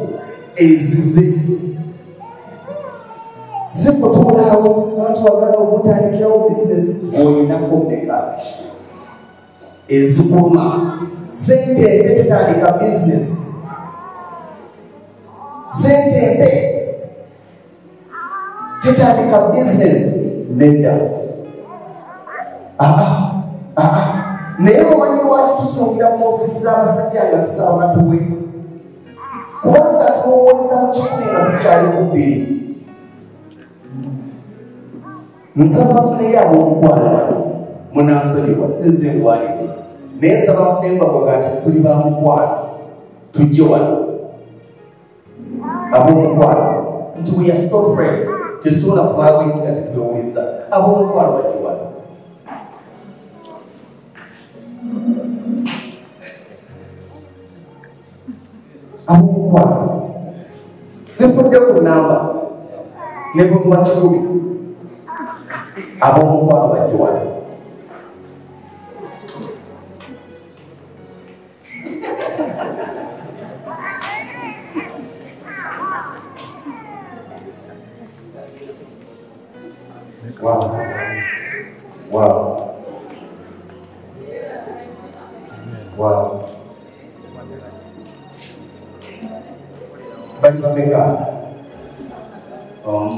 ezize si kutuulaawo bantu wagala okutandikirawo bizinesi olinako mmeka ezikuluma sente empe tetandika bizinesi sente empe tetandika bizinesi nedda naye mumanyi lwaki tusungira mu ofisi z'abasajja nga tusaba batuwe kubanga tuwowoleza mu 10 nga tukyali ku 2 nsaba nfuneyo ab'omukwano munansonyiwa sinze ngwanidde naye nsaba nfuneyo mbakoga nti tuli bamukwano tujje wano ab'omukwano nti we are so friends tesobola kumala wiiki nga tetwewuliza ab'omukwano bajje wano ab'omukwano sifudde ku namba ne bwe muba 10 ab'omukwano bajje wano Wow. Bali bameka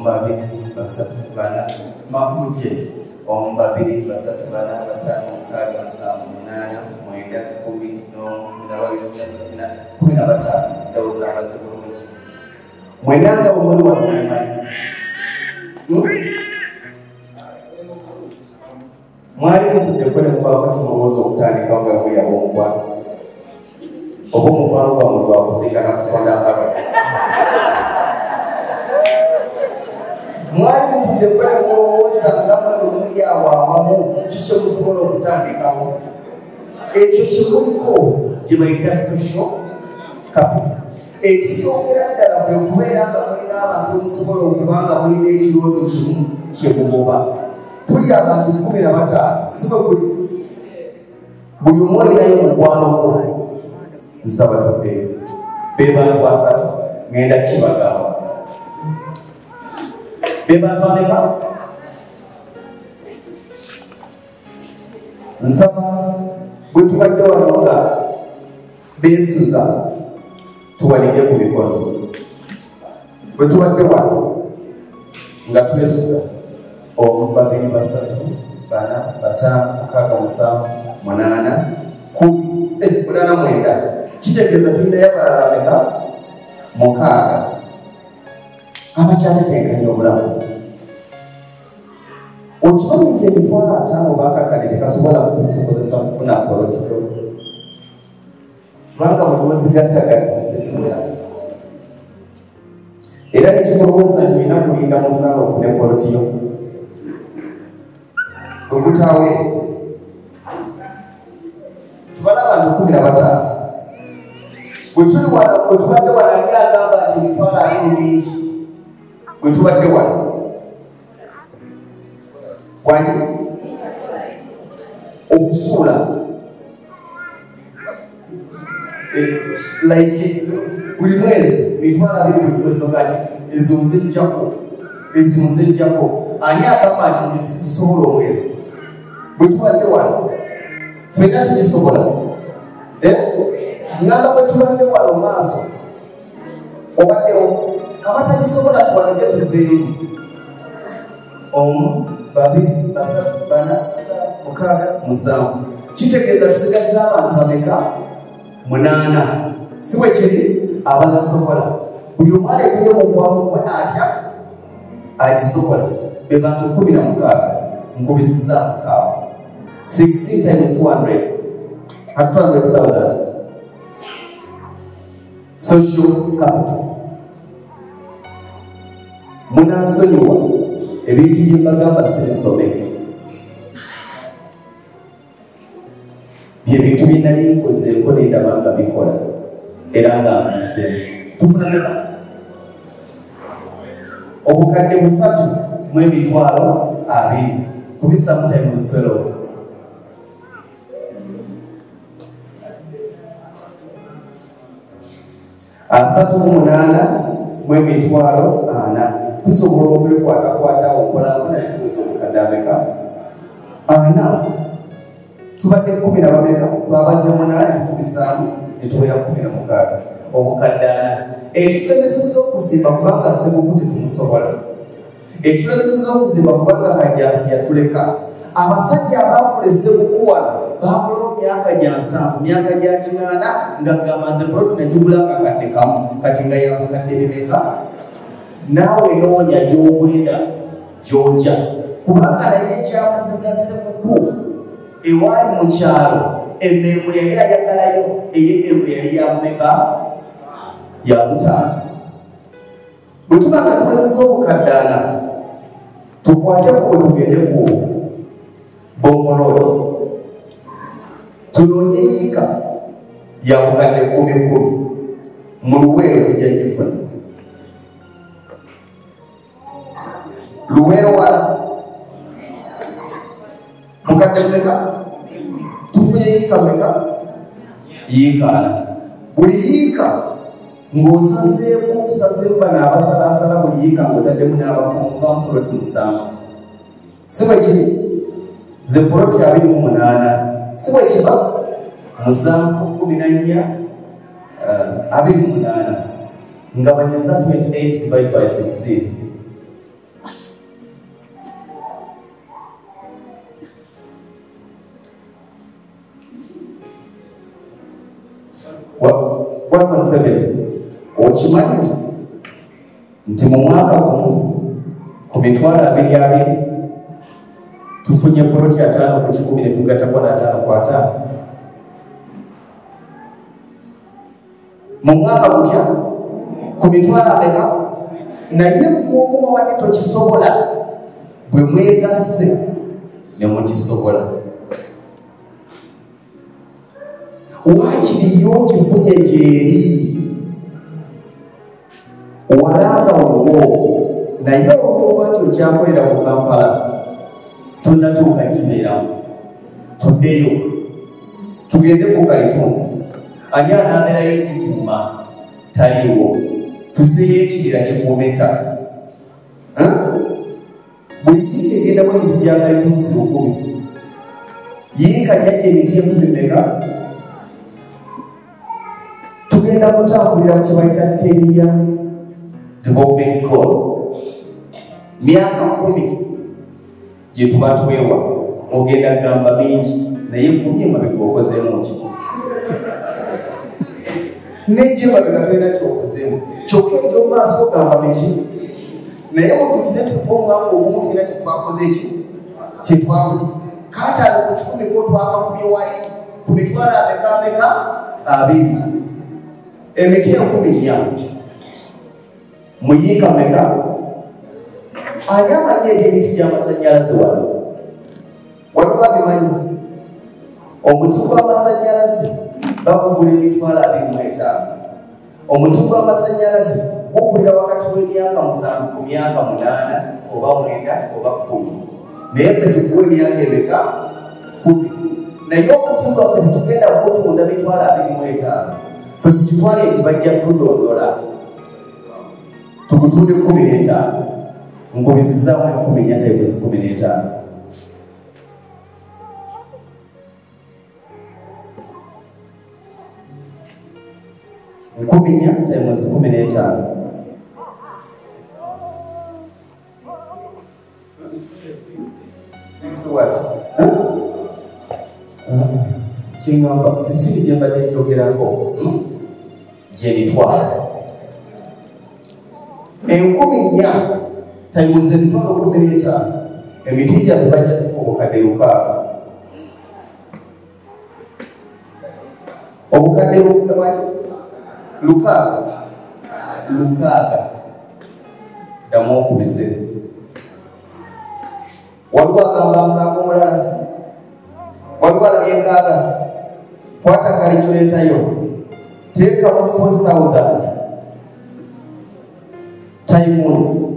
babiri basatu bana mahuje babiri basatu bana batano mukaaga musanvu munaana mwenda 10 15 ndowooza abaze bulungi mwenanga bwemuli wamumanyi mwali mutuddeko ne mubaako kimulowooza okutandikawo nga muli ab'omukwano oba omukwano gwammwe lwakuziika nakusonda mpaka mwali mutuddeko ne mulowooza nga mwe muli awo awamu kikye musobola okutandikawo ekyo kimuliko gye bayita social capital ekisookera ddala bwe kubeera nga mulina abantu musobola okubanga mulina ekirooto kimu kyemugoba tuli abantu 15 sibe buli omu olinayo mukwano gwo nsaba tudde be bantu 3 ngenda kibagamba be bantu ameka nsaba bwe tubadde wano nga beesuza tuwanike ku mikono bwe tubadde wano nga twesuza 1 2 3 4 5 6 7 8 9 kitegeeza tulinayo abalala bameka 6 abakyateteekanye obulamu okimanyi nti emitwalo 5 bakakane tekasobola kuzikozesa kufuna polotiko kubanga buli wozigattagatta teziwera era nekikulowooza nti olina kulinda musaala ofune polotiyo ogutawe tubala abantu 15 bwe tubadde wano ani agamba nti emitwalo 2 mingi bwe tubadde wano wangi okusuula like buli mwezi mitwalo 2 buli mwezi nogati ezo nzijjako ani agamba nti nzisobola omwezi bwe tubadde wano fenna tugisobola ngamba bwe tubadde wano maaso obaddewo abatagisobola tuwanike tuveeyo 1 2 3 4 5 6 kitegeeza tusigaza abantu bameka 8 siwe kiri abazisobola buli omu aleeteyo mu bwamu bwe atya agisobola be bantu 16 nkubisiza mukaaga 16 times 200 at 200,000 social capital munasonyiwa ebintu bye mbagamba sibisome bye bintu bye nali nkozeeko nendaba nga bikola era nga mbise tufunaneka obukadde 3,200 kubisa mu times 12 3,800 tusobola okwekwatakwata onkolankona netuweza obukadde ameka 4 tubadde 10 nabameka twabaze 8 tukubisaamu netuwera 16 obukadde 4 ekitulemeseza okuzimba kubanga Ssebuku tetumusobola ekitulemeseza okuzimba kubanga Kajasi yatuleka abasajja abaakula Ssebuku wano baakulawo myaka gya 7 myaka gya 8 nga gamanze poloti negigula akakadde kamu kati nga yakukadde bimeka naawe noonya gy'ogwenda gy'ojja kubanga naye ekyamuguza Ssebuku ewaali mu kyalo emmengo yali ayagalayo ey'emmengo yali yamumeka yakutaano bwe tuba nga tukozesa obukadde 4 tukwateko bwe tugende ku bongololo tunoonye yiika yakukadde 10 mu Luweero tujja gifuna Luweero wala mukadde mmeka tufunye yiika mmeka yiika 4 buli yiika ng'osazeemu okusazeemu bano abasalaasala buli yiika ng'otaddemu n'abakunva mu poloti 7 si bwe kiri ze poloti 28 si bwe kiba 7 14 28 ngabanyisa 28 divided by 16 117 okimanyi nti mu mwaka gumu ku mitwalo 22 tufunye poloti 5 ku 10 ne tugattako na 5 ku 5 mu mwaka gutya ku mitwalo ameka naye gwomu wadde tokisobola bwe mwegasse ne mukisobola wakiriyo kifunye gyeri walanga ogwo naye olwoba nti okyakolera mu Kampala tonnatuuka kibeeramu tuddeyo tugende ku Kalitunsi ani anaaberayo ekikuuma taliiwo tuseeyo ekibira kikuuma ettaka buli yiika egendamu emiti gya Kalitunsi 10 yiika jjajja emiti 10 meka tugenda kutambulira mu kyebayita teriya development goal myaka 10 gye tuba twewa ogenda gamba mingi naye 10 emabega okozeemu ki nejje emabega tolina kyokozeemu kyokka ekyo maaso ogamba miki naye mututine tuva omwaka ogumu tulina kyetwakoze eki kyetwafunye kaataano ku 10 ko twakakubye wali ku mitwalo ameka 2 emiti 10 muyiika meka ani amanyi ebyemiti gy'amasanyalaze wano waliwo abimanyi omuti gw'amasanyalaze bakugula emitwalo 25 omuti gw'amasanyalaze gukulira wakati w'emyaka 7 ku myaka 8 oba 9 oba 10 naye ffe tuguwa emyaka emeka 10 naye omuti gwaffe tetugenda kugutunda mitwalo 25 ffe tukitwala enti bajja tudondola tugutunde 15 nkubisizaamu 10 times 15 10 times 15 kingamba 15 gye mbadde njogerako gyemitwalo 10,000 tayimuze emitwalo 15 emiti gyaffe bajja tuka obukadde 6 obukadde 6 ddamu okubise waliwo agamba nkaaga omulala waliwo alabye nkaaga kwata kalikyuletayo teekamu 4,000 times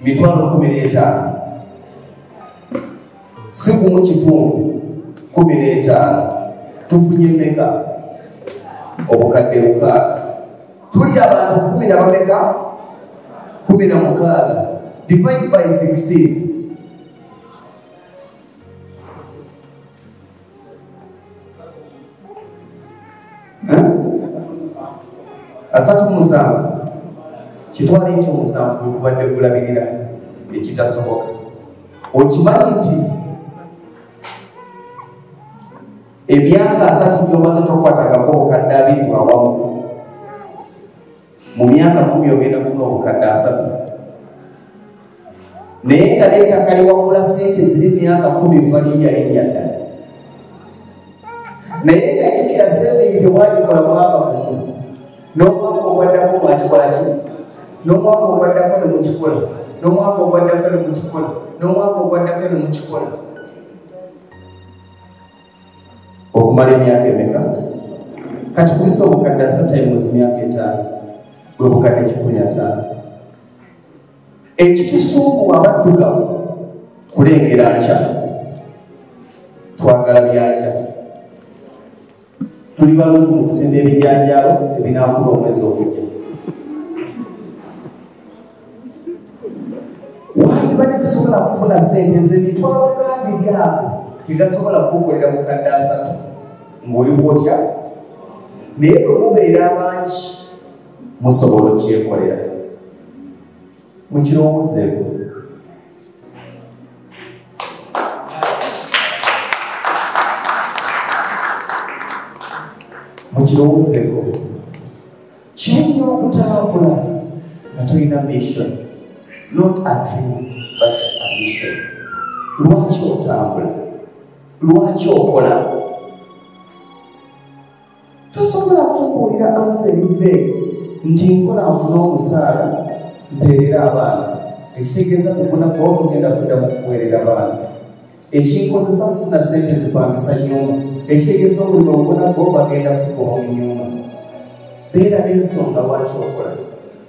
mitwalo 15 si gumu kitundu 15 tufunye mmeka obukadde 6 tuli abantu 10 na bameka 16 divide by 16 asatu musanvu kitwala ekyomusanvu okubadde kulabirira ekitasoboka okimanyi nti emyaka 3 gyomaze tokwatangako obukadde 2 bwawamu mu myaka 10 ogenda kufuna obukadde 3 naye nga n'ettaka liwakula sente ziri myaka 10 baliyalinya ddala naye nga jjukira saving tewagikola mwaka gumu n'omwaka ogwaddako mwakikola ki n'omwaka ogwaddako ne mukikola n'omwaka ogwaddako ne mukikola n'omwaka ogwaddako ne mukikola okumala emyaka emeka kati kuyisa obukadde 3 times myaka 5 bwe bukadde 15 ekitusumbuwa abaddugavu kulengera nkya twagala byakya tuli balungi mu kusimba ebijanjaalo ebinaakula omwezi ogujja wayiba ne tusobola kufuna sente z'emitwalo g'abiri ago tegasobola kukolera mu kadde 3 ng'oli bwotya naye bwe mubeera abangi musobola okyekolera mukirowoozeeko mukirowoozeeko kirinnya okutambula nga tulina mission not a dream but a mission lwaki otambula lwaki okola tosobola kumbuulira anserive nti nkola nfuna omusaala mpeerera abaana ekitegeeza kukunakubawo tugenda kuddamu kuweerera abaana ekinkozesa kufuna sente zipangisa nyumba ekitegeeza omuliro ogunakubawo bagenda kugoba mu nyumba beera n'ensonga lwaki okola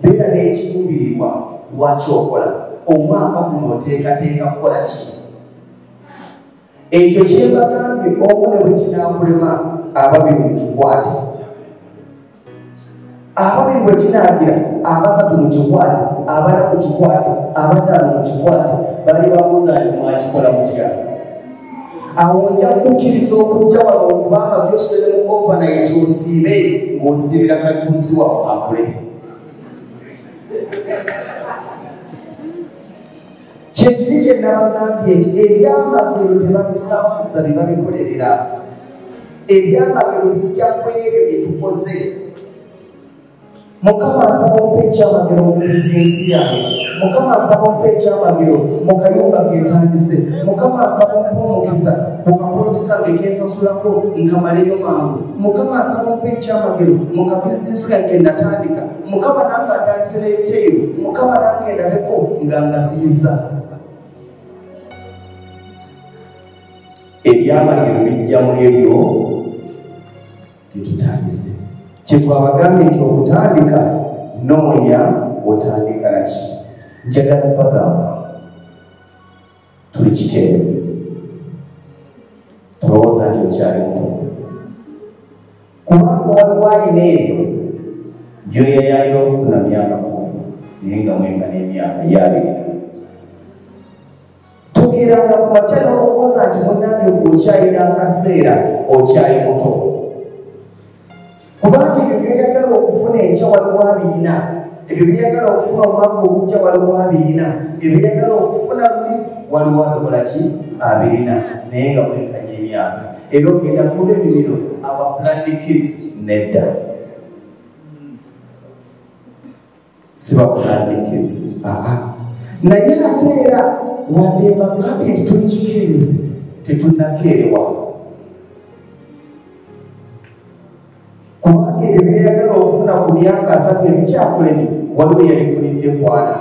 beera n'ekiruubirirwa lwaki okola omwaka guno oteekateeka kukola ki ekyo kyembagambye omu ne bwe kinaakulema ababiri mukikwate ababiri bwe kinaagira 3 mukikwate 4 mukikwate 5 mukikwate bali babuuza nti mwakikola mutya awo nja kukkiriza okujja wano okubanga byosubire mu overnight osiibe ng'osiibira katuuzi wa akule kyekiri kye nabagambye nti ebyamagero tebabisaakusa bye babikolerera ebyamagero bijja ku ebyo bye tukoze mukama asaba okupa ekyamagero mu bizinensi yange mukama asaba okupa ekyamagero mu kayumba ketandise mukama asaba okupa omukisa ku kapoloti kange kensasulako nkamaleyo mangu mukama asaba okupa ekyamagero mu kabizinensi kange natandika mukama nange atandise leeteero mukama nange ndabeko nga ngaziyiza ebyamagero bijja mu ebyo byetutandise kyetwabagambye nti okutandika noonya otandika naki njagala bagamba tuli kikeezi tulowooza nti okyali muto kubanga waliwo alina ebyo gyoyayalira okufuna myaka 10 naye nga mwenga n'emyaka yabirina tugeranga ku makya n'olowooza nti munnange gweokyalina akaseera okyali muto kubanga ebyo byoyagala okufuna ekya waliwo abirina ebyo byagala okufuna omwaka ogujja waliwo abirina ebyagala okufuna luli waliwo abikola ki abirina naye nga mwenkanya emyaka era ogenda kuba emimiro abafulandi kids nedda sibafulandi kids naye ate era wadde mbagambye nti tuli kikeerezi tetunnakeerewa kubanga ebyo byeyagala okufuna ku myaka 3 ebikyakulemi waliwo yabifunidde kwana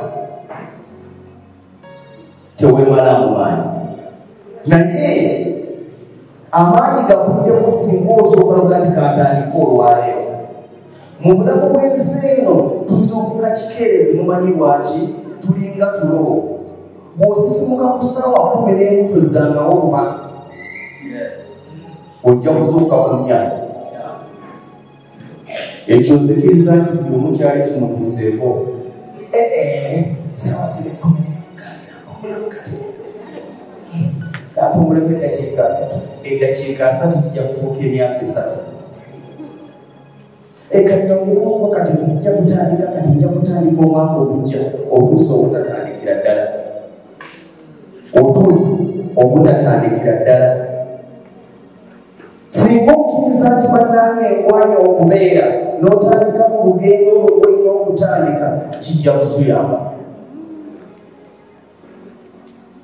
tewemalamu maanyi naye amaanyi gakuddemu singa osooka luga nti kantandika olwaleero mu bulamu bw'ensi eno tuzuukuka kikeerezi mumanyi lwaki tulinga tulo bw'osisimuka ku ssaawa 11 tozangawo kuba ojja kuzuuka ku nnyanja ekyo nzikiriza nti buli omukyali kimutuuseeko ssaawa ziri 11 omulamu kati kampumulemu eddakiika 3 kijja kufuuka emyaka 3 kanyongeremuko kati nzija kutandika kati nja kutandika omwaka ogujja otuusa obutatandikira ddala otuusa obutatandikira ddala singa okkiriza nti bannange enkwanya okubeera n'otandika mu lugendo olwolina okutandika kijja kutuyamba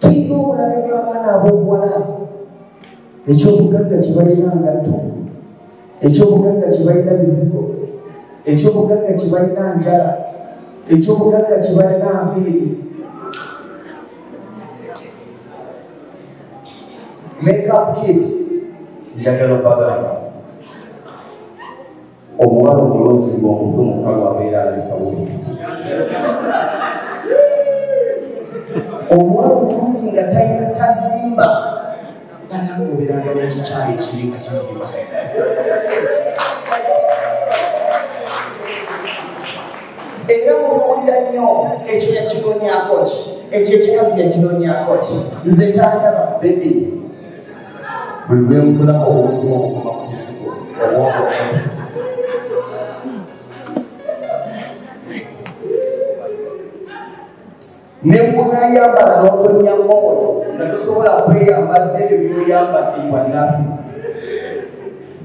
tulina obulabe bw'abaana ab'obuwala ekyobugagga kibalina ngatto ekyobugagga kibalina bizigo ekyobugagga kibalina njala ekyobugagga kibalina nviiri makeup kit njagala obagamba omuwala omulungi ng'omutwe mukalu abeera alabika bulungi omuwala omulungi nga tazimba banange obeeranga n'ekikyalo ekiri nga kizimba era mubiwulira nnyo ekyo yakinonyako ki ekyo ekikazi yakinonyako ki nze tandaba bebi buli lwemukula obuntu obukoma ku kizigo obwongo embuto ne bw'onaayambala n'otonya mwoyo nga tosobola kweyambaza ebyo byoyambadde iwanafi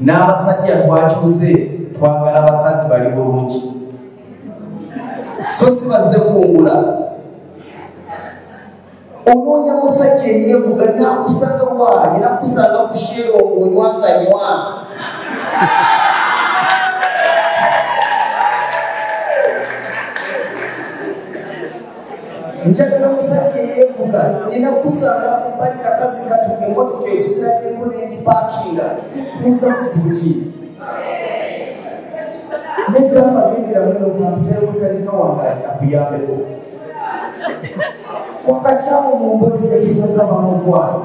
n'abasajja twakyuse twagala bakazi bali bulungi so si bazze kungula onoonya musajja eyeevuga naakusanga waani nakusanga ku sheero onywanganywa njagala musajja eyeevuga ninakusanga kumbali kakazi katuga emotoka ekisirabyeko n'egipakinga nekubuuza buzibu ki negamba gendera mweno kampitale wekalika wange akuyambeko wakati awo mu mboozi netufuuka bamugwala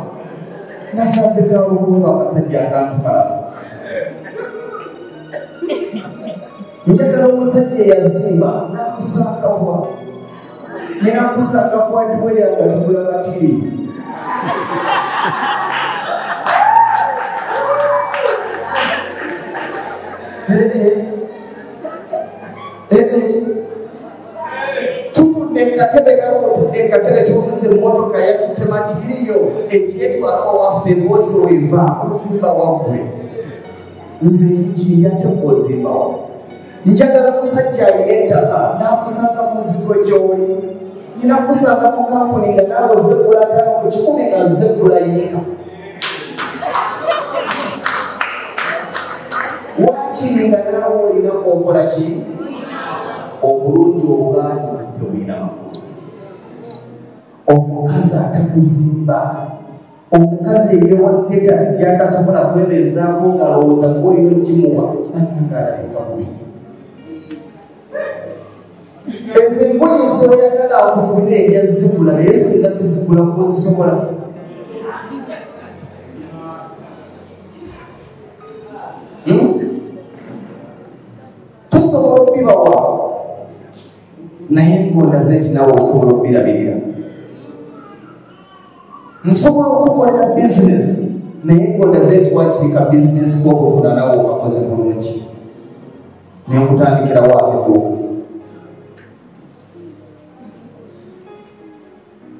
nasazekawugunga abasajja akantu kalamu njagala omusajja eyazimba nakusakawa ninakusanga kwadiweya nga tugula batiri tutudde katebe gawo tudde katebe tuwuze motoka yatutte matiriyo egyetwala owaffe bwozi weva ozimba waggwe nze ngikiri ate bwozimba waggwe njagala musajja alina ettaka nakusanga muzigo gy'oli ninakusanga mu kampuni nga naawe zeggula 5 ku 10 nga zeggula yiika wakiri nga naawe olina kwokola ki obulungi obwavu tebulina makulu omukazi atakuzimba omukazi eyewa status gyatasobola kwebeezaako ng'alowooza gwolina ogimuwa anyangalabika bubi ezo engoye zoyagala akugulira ejazigula naye singa sizigula kuzisobola tusobola okubibawa naye engonda zeti nawe osobola okubirabirira nsobola okukolera bizinesi naye engonda zeti wakirika bizinesi kwobutunda nawe okakoze bulungi nenkutandikira waako edduuka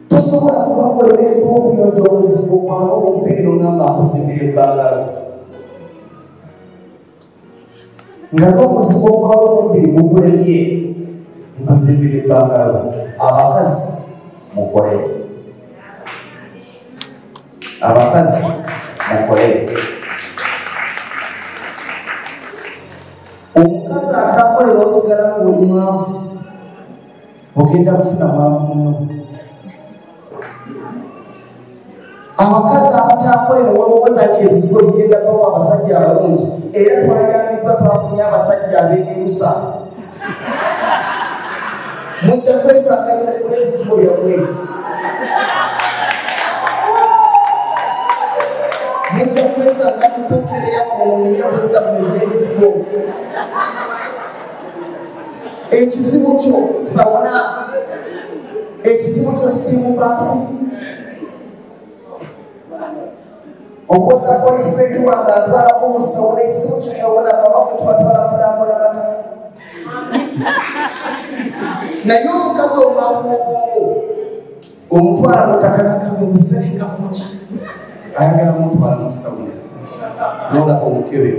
tosobola kubakolera entu okuyonja omuzigo kwana omupiri nongamba akuzimbira ebbangalo nga n'omuzigo gwabo omubiri gukulemye nkuzimbira ebbangalo. Abakazi mukole, abakazi mukole. Omukazi atakole n'osigala ng'oli mwavu, ogenda kufuna mwavu muno. Abakazi abatakole ne mulowooza nti ebizigo bigenda bawa abasajja abalungi, era twayambibwa twafunye abasajja ab'enneeyusa. Mujja kwesanganya mukula ebizigo byammwe, mujja kwesanganya mutokere yawa munyumya bwezammwe ez'ebizigo. Ekizibu kyo sawona, ekizibu kyo sitiimu baafu. Obuuza boyfriend wange atwalako omusawona, ekizibu kisawona kabako twatwala kulambula mataka. Naye omukazi omwavu w'obwongo omutwala mutaka n'agamba omuserenga mungi, ayagala mutwala musawona n'olaba omukebe.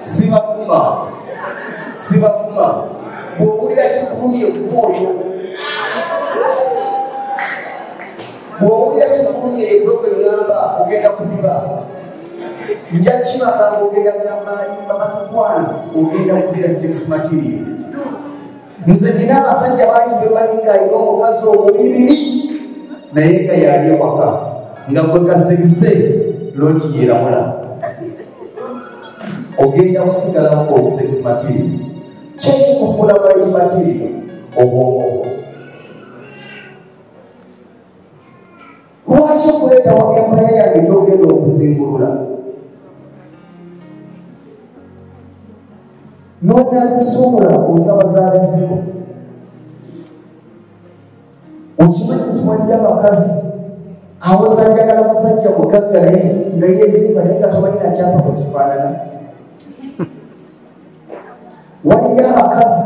Sibavuma, sibavuma, bw'owulira kikulumye gw'oyo, bw'owulira kikulumye egwegwe ngamba ogenda kubiba. Nja kibagamba ogenda kugamba alimba batukwana, ogenda kubira sex material. Nze nina abasajja bangi bemanyi ng'alina omukazi omubibibi naye nga yali ewaka nga gwe kasegise lookiyeramula. Ogenda kusigalawo ku sex material. Kyekikufuula white material obwongo. Lwaki okuleetawo empaya yange gy'ogenda okuzimbulula? N'onyazisuubula nsaba za bizibu. Okimanyi nti waliyo abakazi awosanjagala musajja mugagga naye nga yeezimba naye nga tomanyi nakyapa ku kifaanana. Waliyo abakazi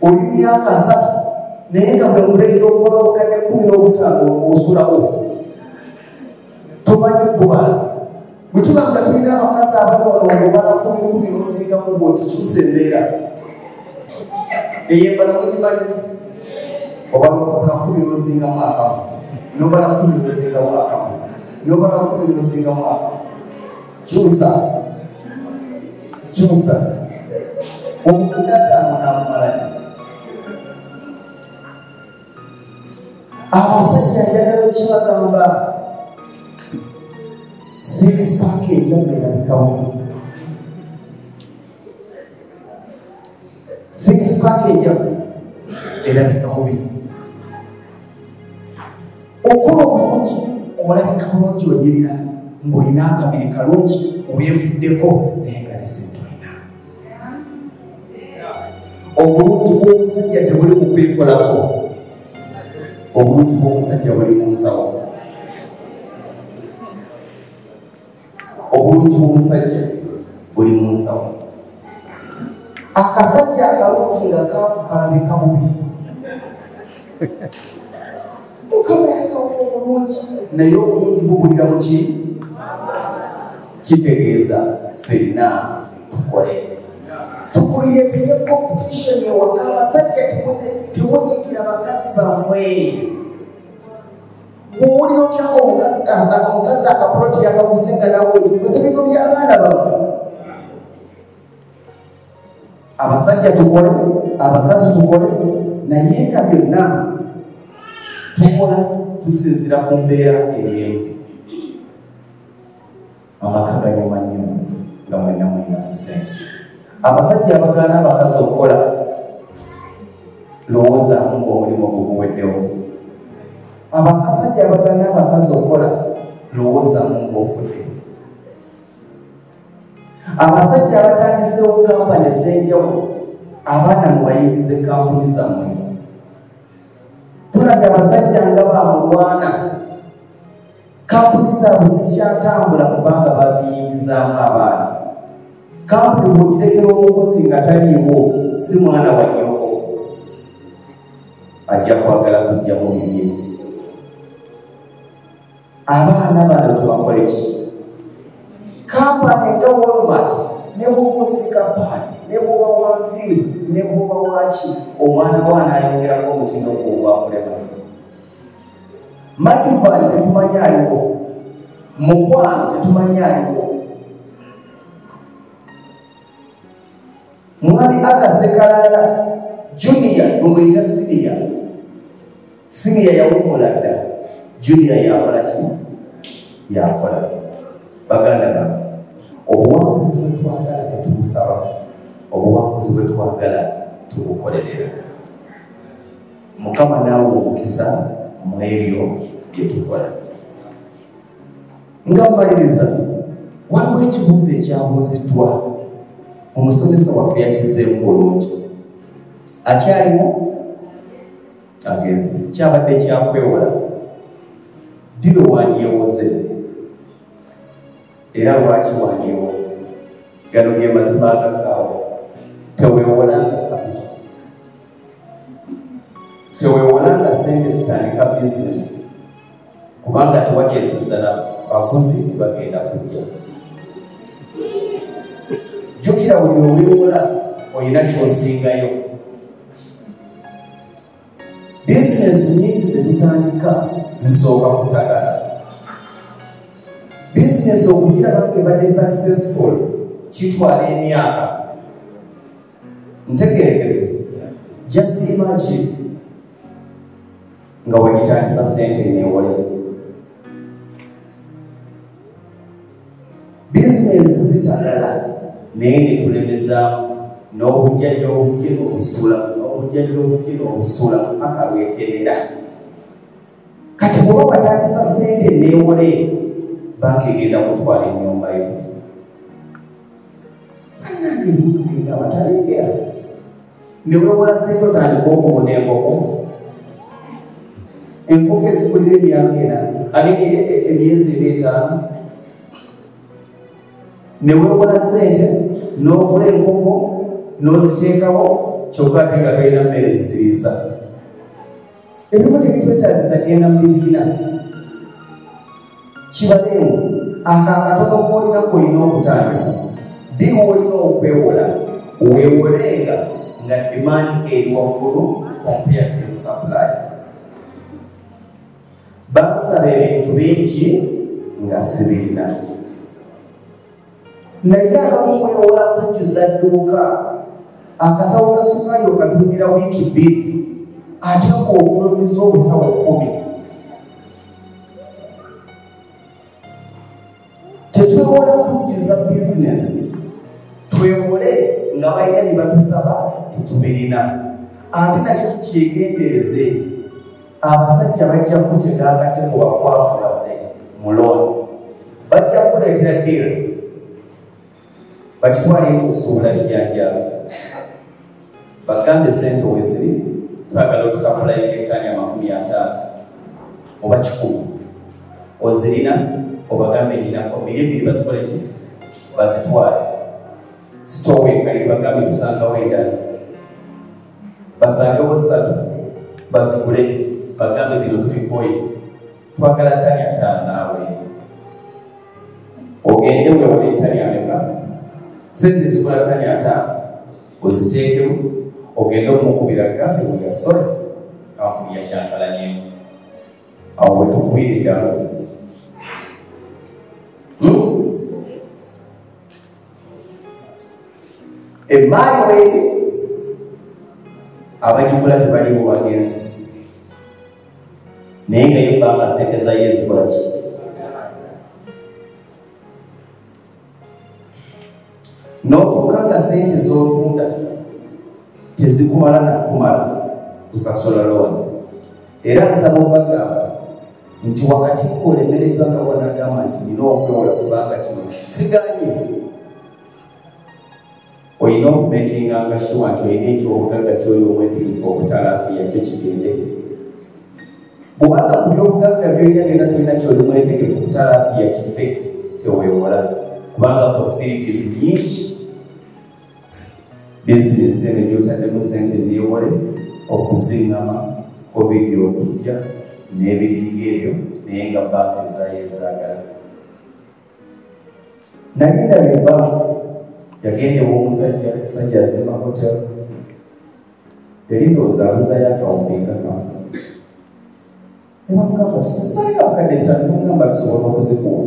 oli myaka 3 naye nga bwe mulegera okukola obukadde 15 osulawo tomanyi bbubala. Bwe tuba nga tulina abakazi abali wano ng'obala 10 n'osingamu bw'otikyusa embeera eyembala mugimanyi, obala 10 n'osingamu akamu, n'obala 10 n'osingamu akamu, n'obala 10 n'osingamu akamu. Kyusa, kyusa omukudataano n'amumalani. Abasajja njagala kibagamba, 6 pack ejjambe erabika bubi, 6 pack ejjambe erabika bubi. Okola obulungi olabika bulungi onyirira ng'olina akabiri kalungi weefuddeko naye nga ne sente olina. Obulungi bw'omusajja tebuli mu kwekolako, obulungi bw'omusajja buli mu nsawo. Obulungi bw'omusajja buli mu nsawo. Akasajja akalungi nga kaavu kalabika bubi. Mukama yakawa obulungi naye obulungi bugulira mu ki? Kitegeeza ffenna tukole. Tukuliyetinye competition ewaka, abasajja temunyigira bakazi bammwe. Bw'owulira otyawo omukazi akapoloti yakakusenga nawe ogikoze bino by'abaana bammwe. Abasajja tukole, abakazi tukole, naye nga byonna tukola tusinzira ku mbeera eriemu. Amaka ganyuma nnyo nga mwenna mulina mu ssente. Abasajja abagaana abakazi okukola, lowoozaamu ng'omulimu guguweddewo. Abakasajja abagaana abakazi okukola, lowoozaamu ng'ofudde. Abasajja abatandisewo kampani ez'enjawulo, abaana mubayingize kampuni zammwe. Tulabye abasajja nga bamulwana, kampuni zaabwe zikyatambula kubanga baziyingizaamu abaana. Kampuni bw'ogirekera omukozi nga taliiwo, si mwana wa nnyoko, ajja kwagala kujja mu bibye. Abaana bano tubakole ki? kampani nga Walmart ne bw'okusika paani ne bw'oba wanviiri ne bw'oba waki omwana wa anayongerako omutindo gw'obwakulema. Magivani tetumanyi aliwo, mukwano tetumanyi aliwo, mwali akasekalala Junior omuyita Senior yawumula dda, Junior yakola ki? Yakola. Baganda bange, obuwanguzi bwe twagala tetubusaba, obuwanguzi bwe twagala tubukolerera. Mukama naawe omukisa mu ebyo bye tukola. Nga mmaliriza, waliwo ekibuuzo ekyabuuziddwa, omusomesa waffe yakizzeemu bulungi. Akyalimu agenze kyabadde kyakwewola ddi lwe wandyewoze era lwaki wandyewoze. Gano ge mazima agakaawo. Teweewolanga kapito, teweewolanga sente zitandika bizinesi kubanga tewateeseza na baguzi nti bagenda kujja. Jjukira buli lweweewola olina kyosingayo. Bizinesi nyingi zetutandika zisooka kutagala. Bizinesi okugira bange badde successful kitwala emyaka. Ntegerekese, just imagine nga wagitandisa sente neewole. Bizinesi zitagala naye netulemezaamu n'obujjajja obujje n'obusula mpaka lweterera. Kati bw'oba watandisa sente neewole, banka egenda kutwala ennyumba yo. Bannange mutulinga abatalengera ne weewola sente otandika okubona enkoko. Enkoko ezikulira emyaka emyezi 5 ne weewola sente n'ogula enkoko n'oziteekawo kyokka ate nga talina mmere ziriisa. Ebimu tebitwetaagisa genda mu bibiina. Kibadeemu akakatono k'olina k'olina okutandisa ddi w'olina okwewola, weewolenga nga demand eri waggulu compared to supply. Bansaba ebintu bingi nga sibirina, naye abamu mwewola kujjuza dduuka, akasawo ka sukaali okatundira wiiki 2 ate ng'obulojjuza obusawo 10. Tetwewola kujjuza bizinesi, twewole nga balina bye batusaba tetubirina. Ate nakyo tukyegendereze, abasajja bajja kutega akatego bakwafuwaze mu looni, bajja kuleetera ddiira bakitwale ntuusuubula bijanjaalo, bagambe sente weziri twagala otusapulayinga ettani 50 oba 100 ozirina, obagambe nyinako 2 bazikole ki? Bazitwale. Sitoowa ekaliri bagambe tusangawo endala, basangewo 3 bazigule, bagambe bino tubikoye twagala ttani 5 naawe. Ogende weewole ettani ameka, sente zikola ttani 5 oziteekemu, ogende omukubira gambe weyasole kampuni yakyankalanyemu. Awo wetukubiriddala emaali weeri abagigula tebaliwo bagenzi, naye nga yo banga sente zayo ezikola ki? N'otuuka nga sente z'otunda tezikumala nakumala kusasula looni. Era nsaba obagamba nti wakati ng'olemereddwa nga wanagamba nti nina okwewola kubanga kino siganye, olina okumakinganga sure nti olina ekyobugagga ky'oyo omwetegefu okutalaafiya kyo kigende. Bw'obanga ku byobugagga byolina byonna tolina ky'oli mwetegefu okutalaafiya kife, teweewola kubanga possibilities nyingi. Bizinesi eno gy'otaddemu sente neewole okuzingama covid okujja n'ebiringa ebyo, naye nga banka ezaayo ezaagala. nagenda bemba yagende omusajja azimba hotel yali ndowooza abuzayo akawumbi nga kamu ne bamugamba tusaleka bukadde butano bamugamba tusobola okuzikuwa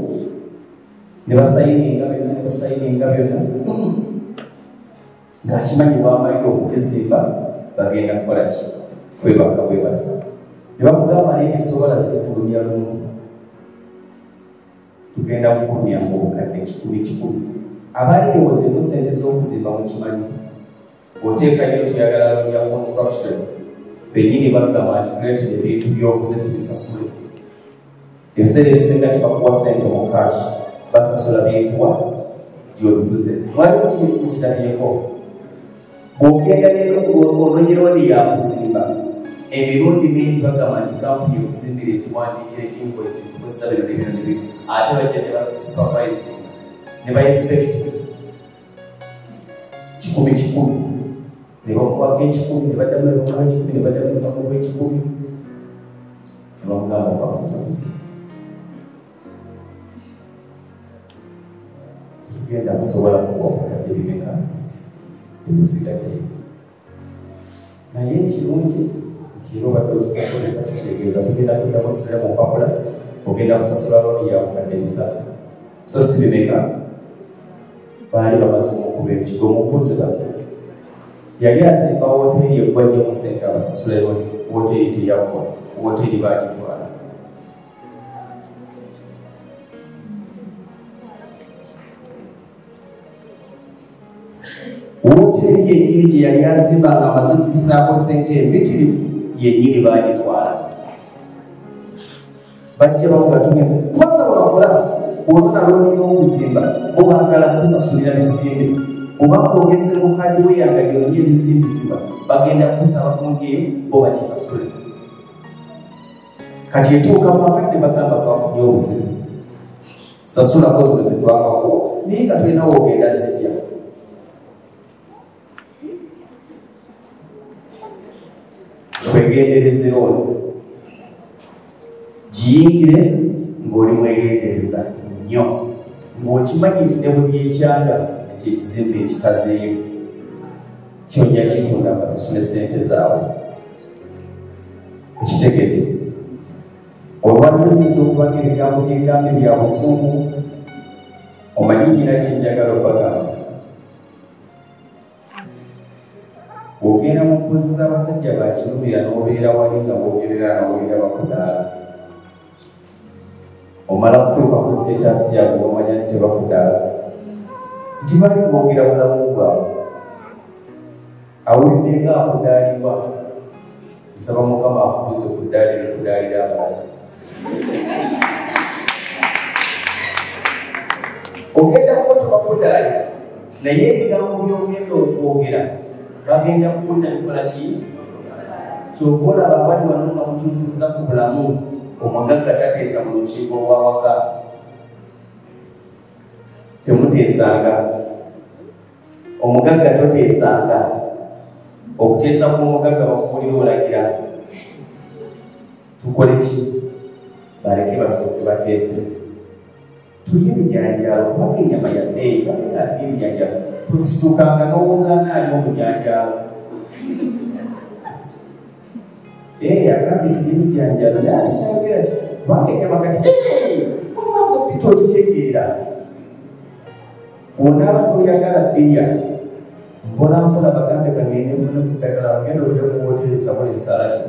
ne basayininga byonna ng'akimanyi bwamalira okugizimba bagenda kukola ki kwebaka bwebasa ne bamugamba naye tusobola zifulumya lumu tugenda kufulumya mu obukadde 10,000 abaali bewozeemu sente z'okuzimba mukimanyi oteeka nnyo tuyagala looni ya construction bennyini bagamba nti tuleetera ebintu by'oguze tubisasule ebiseera ebisinga tebakuwa sente mu kashi basasula byenkuwa gy'obiguze mwali mukirabyeko bw'ogenda ononye looni ya kuzimba emirundi mingi bagamba nti kampuni okuzimbira etuwandiikire invoice tukozesa bino nebino nebino ate bajja ne basupervise ne bainspecti 10,000 ne bakuwako 10,000 ne baddamu ne bakuwa 10,000 ne baddamu ne bakuwa 10,000 ne bamugamba twafuna buzima tugenda kusobola kuwa obukadde bimeka ebisigadde naye ekirungi nti era obadde otutukozesa tukitegeeza tugenda kuddamu tulera mu mpapula ogenda kusasula looni ya bukadde 3 so si bimeka baali bamaze omukuba ekigo mubuuze batya yali azimba wooteeri eggwajjemu sente abasasula looni wooteeri teyakkola wooteeri baagitwala wooteeri yennyini gye yali azimba nga amaze okugisaako sente empitirivu yennyini baagitwala bajja bakugatumye kubanga bwebakola olona looni y'okuzimba obaagala kusasulira bizimbe oba kwogeze mu hadiweya nga gyonye ebizimbisibwa bagenda kusaba kungeyo bo bagisasule kati etuuka mu akadde bagamba twafunye obuzibu sasulako zino zetwakakuwa naye nga tulina woogenda zijja twegendereze looni giyingire ng'oli mwegendereza nnyo ng'okimanyi nti ne bwe byekyanga ekyekizimbe ekitazeeyo kyojja kitunda basasule sente zaabwe ekitegedde olwaliwo nyinza okubanga ebigambo byegambe bya busungu omanyi nyina kyenjagala okubagamba ogenda mu mpozi z'abasajja bakirumira n'obeera wali nga boogerera n'owulira bakudaala omala kutuuka ku status yaabwe omanya nti tebakudaala nti bali boogera bulamu bwabwe awulidde nga akudaalibwa nsaba mukama akutuuse kudaalira abalala ogenda kuba tebakudaalira naye ebigambo byogenda okwogera bagenda kuwulira bikola ki kyova olaba abali wano nga mukyusizza ku bulamu omugagga tateesa mu lukiiko olwawaka temuteesanga omugagga toteesanga okuteesa kw'omugagga bakuwulira olagira tukole ki baleke basooke bateese tulye ebijanjaalo kubanga ennyama ya bbeeyi babega ebijanjaalo tosituukanga n'owoozaana ali omujanjaalo agambye tulye ebijanjaalo naye atikyagera ki kubanga ennyama kati omwanga pita okitegeera onaaba toyagala bbirya mpolampola bagambe kangende nfune ku ddagala bagenda olire mu wooteeri sabola essalani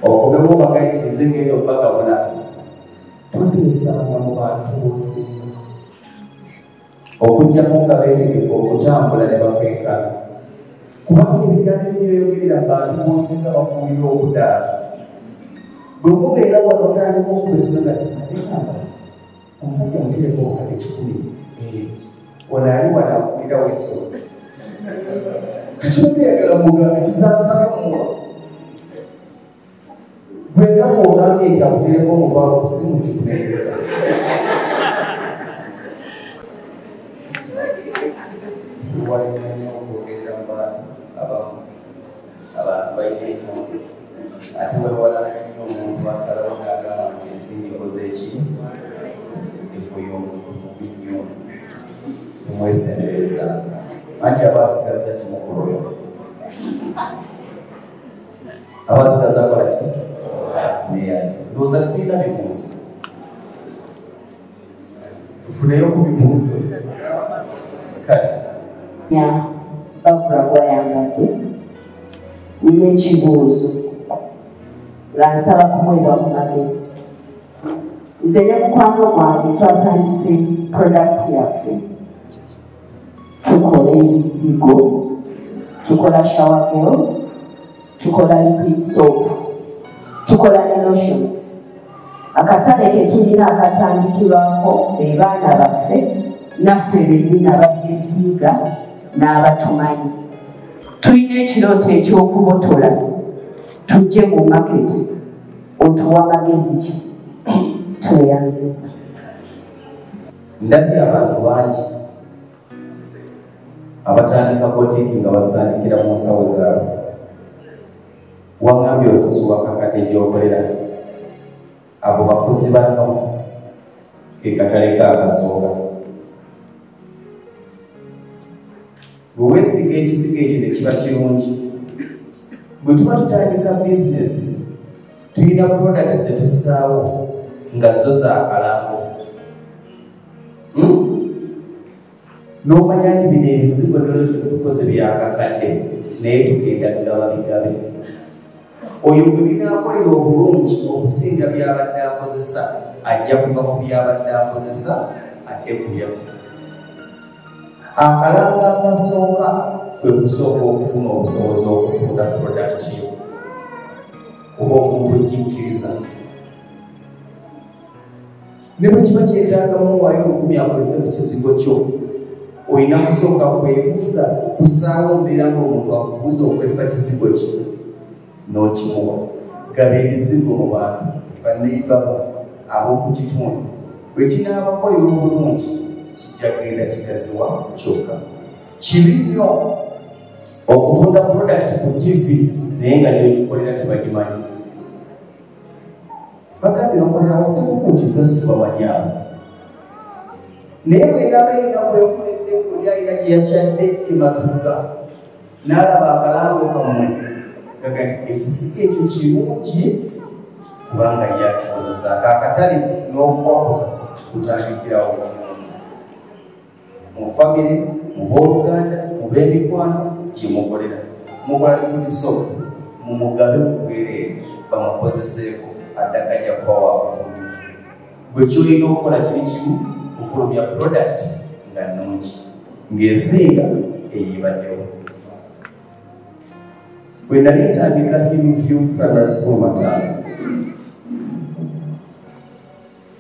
okubewo bagayitirize ngenda okubagabula toteesanga mu bantu b'osinga okugjamu nga beetegefu okutambula ne bakwenkana kubanga ebigambo ebyoyogerera mu bantu b'osinga bafuulira okudaala bwe mubeera wano otandika okubesinaga naegamba omusajja mutereko obukadde 10 ono ali wano akulira wensolo kakibadeyagala mugambe kizansagamuwa bwenga bwogambye nti akutereko omutwalo ku simu sikuneeza walina nnyo okwogerera mu bantu abamu abantu balina enkondo ate wewalana nnyo omuntu asalawo n'agamba nti ensimbi koze eki mwesendereza anti abasigaza kimukoloyo abasigaza kola ki neyazi ndowooza tulina bibuuzo tufuneyo ku bibuuzo kale Babula bwayambadde nina ekibuuzo nga nsaba kumwebwa ku magezi. Nze ne mukwano gwange twatandise product yaffe, tukola ebizigo, tukola shower gels, tukola liquid soap, tukola ne lotions. Akatale ke tulina akatandikirwako be baana baffe naffe bennyini ababyesiiga n'abatumanyi. Tulina ekirooto ekyokubotola tujje mu maketi otuwa magezi ki tweyanziza. Ndabye abantu bangi abatandika botiki nga bazitandikira mu nsawo zaabwe. Wangambye osasula kakadde gy'okolera abo bakozi banno ke katale kaakasooka. Bwe weesiga ekizigo ekyo ne kiba kirungi, bwe tuba tutandika bizinesi tulina products zetussaawo nga zo zaakalango. N'omanya nti bino ebizigo tukoze byakakadde naye tugenda bigaba bigabe. Oyo bwe binaakolera obulungi okusinga byabadde akozesa ajja kuva ku byabadde akozesa adde ku byaffe. Akalanga akasooka kwe kusooka okufuna obusobozi okutunda prodakiti yo oba omuntu ogikkiriza. Ne bwe kiba kyetaagamu waayo olukumi akozese ku kizigo kyo, olina kusooka kwebuuza kusaawo mbeera ng'omuntu akubuuza okozesa kizigo ki n'okimuwa. Gaba ebizigo mu bantu banneibabo ab'oku kitundu. Bwe kinaabakolera obulungi kijja kgenda kigaziwa kyokka. Kibi nnyo okutunda product ku TV naye nga gyogikolera tebagimanyi. Bagambye bakolera wasebuku nti twesi tubamanyaabo. Naye bwendaba erina kwekoledde oli alina gye yakyadde ematuuka n'alaba akalango kammwe gaga nti ekisiga ekyo kirungi kubanga yakikozesa. Akakatale n'okuwakoza kutandikirawo mu famire, mu booluganda, mu b'emikwano kyemukolera. Mukola liquid soap mumugabe mubwereere bamukozeseeko addakajja kuba wakutundi. Gwe kyolina okukola kiri kimu kufulumya product nga nnungi ng'esinga eyeebaddewo. Bwe nali ntandika Hillview Primary School Matanda,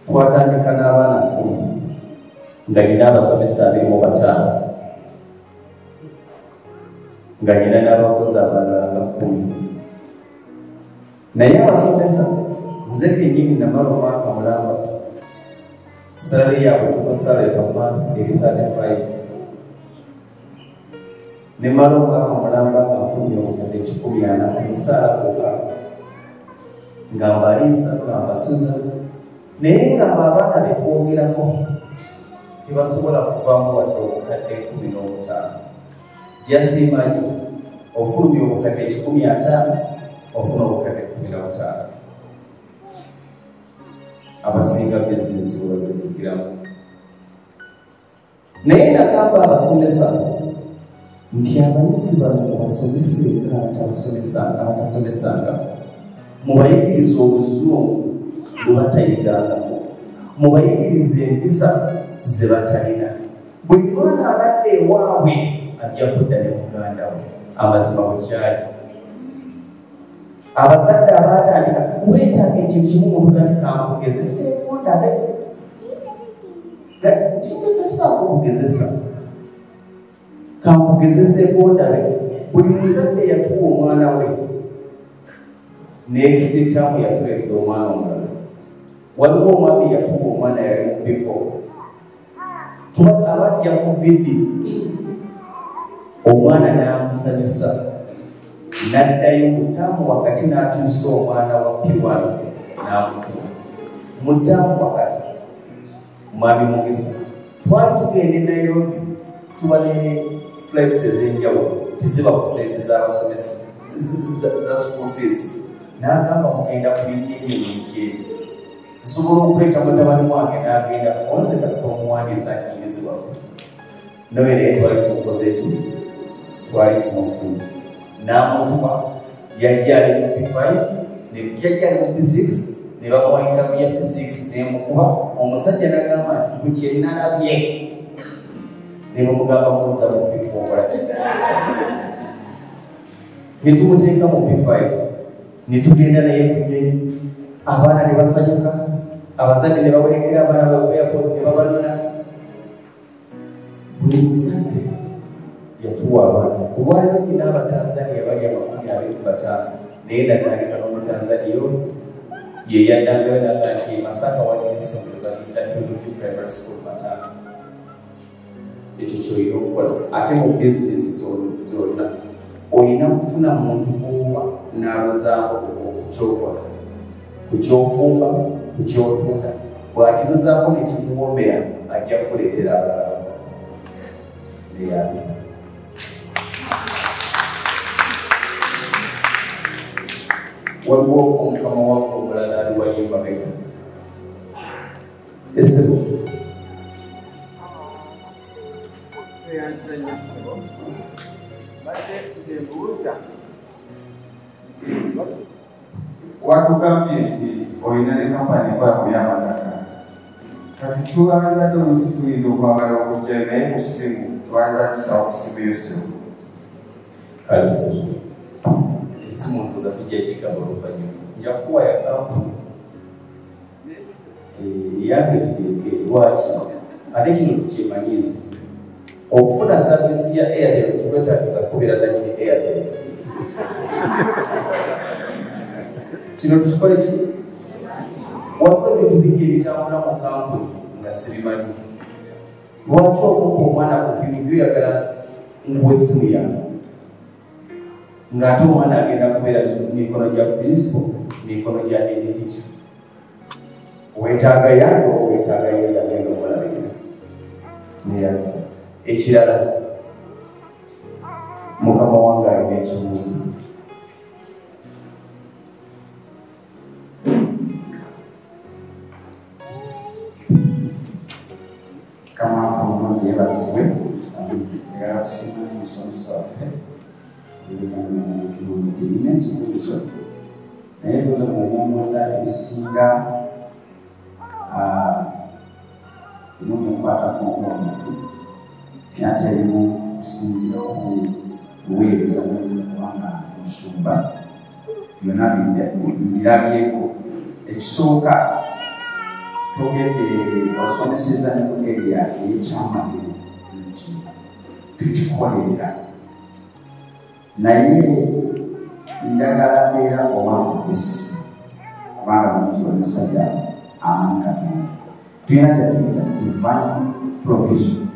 twatandika n'abaana 10 nga nyina abasomesa 25 nga nyina n'abakozi abalala nga 10. Naye abasomesa nze kennyini namala omwaka mulamba, salary yaabwe tukosaleka mu month eri 35. Ne mala omwaka mulamba nga nfunye obukadde 140 omusaala gwokka nga mbaliisa nga mbasuza. Naye ng'abo abaana be twogerako tebasobola kuvaamu wadde obukadde 15. Just imagine ofulumya obukadde 150 ofuna obukadde 15. Abasinga bizinesi webazigukiramu. Naye nagamba abasomesa nti abayizi bano mubasomesanga abatasomesanga, mubayigiriza obuzungu bwe batayigangako, mubayigiriza empisa ze batalina. Buli mwana abadde ewaabwe ajja kudda ne muganda we, amazima bukyali. Abazadde abatandika weetaaga ekintu kimu muntu gati kankugezeseko ndabe. Tigezesaako okugezesa, kankugezeseko ndabe. Buli muzadde yatuwa omwana we, next term yatuleetera omwana omulala. Waliwo omwami yatuwa omwana yali mu before. Abajja ku vidiyo omwana n'amusanyusa n'addayo mutaamu wakati n'akyusa omwana wa P1 n'amutuwa. Mutaamu wakati mwami mugisa twali tugenda e Nairobi tuba ne flex ez'enjawulo teziba ku ssente z'abasomesa za school fees n'agamba mugenda kulinnya ebyebintu ebyo nsobola okuleeta mutabani wange n'agenda konse kasita omuwandiisa akirizibwafu naye naye twali tumukoze eki twali tumufunye n'amutuba yajja ali mu P5 yajja ali mu P6 ne bamuwayita ku ya P6 nemukuba omusajja n'agamba nti ku kyenalabye ne bamugamba muzza mu P4 kolaki ne tumuteeka mu P5 ne tugenda naye ku nnyonyi abaana ne basanyuka abazadde ne bawerekera abaana bawe ku airport ne babanona buli muzadde yatuwa abaana olwaliwo nyina abatanzania bali 25 naye natandika n'omutanzania oyo ye yaddangayo naga nti Masaka waliwo essomero baliyita Hillview Primary School Matano ekyo kyolina okukola ate mu bizinesi zonna olina kufuna muntu kuwa n'aluzaako okukyokola ku kyofumba ku kyotunda bw'akiruzaako ne kimuwoomera ajja kukuleetera abalala basatu neyansi waliwo omukama wange omulala ali wali emabega essebo watugambye nti olina ne kampani ekola ku by'amataka kati tuwandibadde olusi tuyinza okwagala okujja naye ku ssimu twandibadde tusawa ku ssimu y'essimu kale ssimu esimu ntuza tujja gigaba oluvannyuma nja kuwa ya kampuni yange tugireke lwaki ate kino tukyemanyiizi okufuna saavisi ya Airtel kikwetagisa kubeera nanyini Airtel kino tukikole ki waliwo ebintu bingi ebitambula mu kampuni nga sibimanyi lwaki okupa omwana ku bintu byoyagala nguwa essimu yange ng'ate omwana agenda kubeera mikono gya principal mikono gya head teacher weetaaga yange oba weetaaga yeza agenda okulabirira neyansa ekirala mukama wange alina ekibuuzo kama mmoja yebasibwe tegala kusiima omusomesa waffe tulina ekibuuzo naye ebibuuzo munyongooza ebisinga ebimukwatako omuntu naye ate ebimu kusinziira ku buweereza bwekubanga omusumba byonna birabyeko ekisooka togende osomeseza ne kugerya ekyamagero nti tukikolerera naye njagala era oba mugezi kubanga muntu omusajja amanyi Katonda tulina kyetuyita divine provision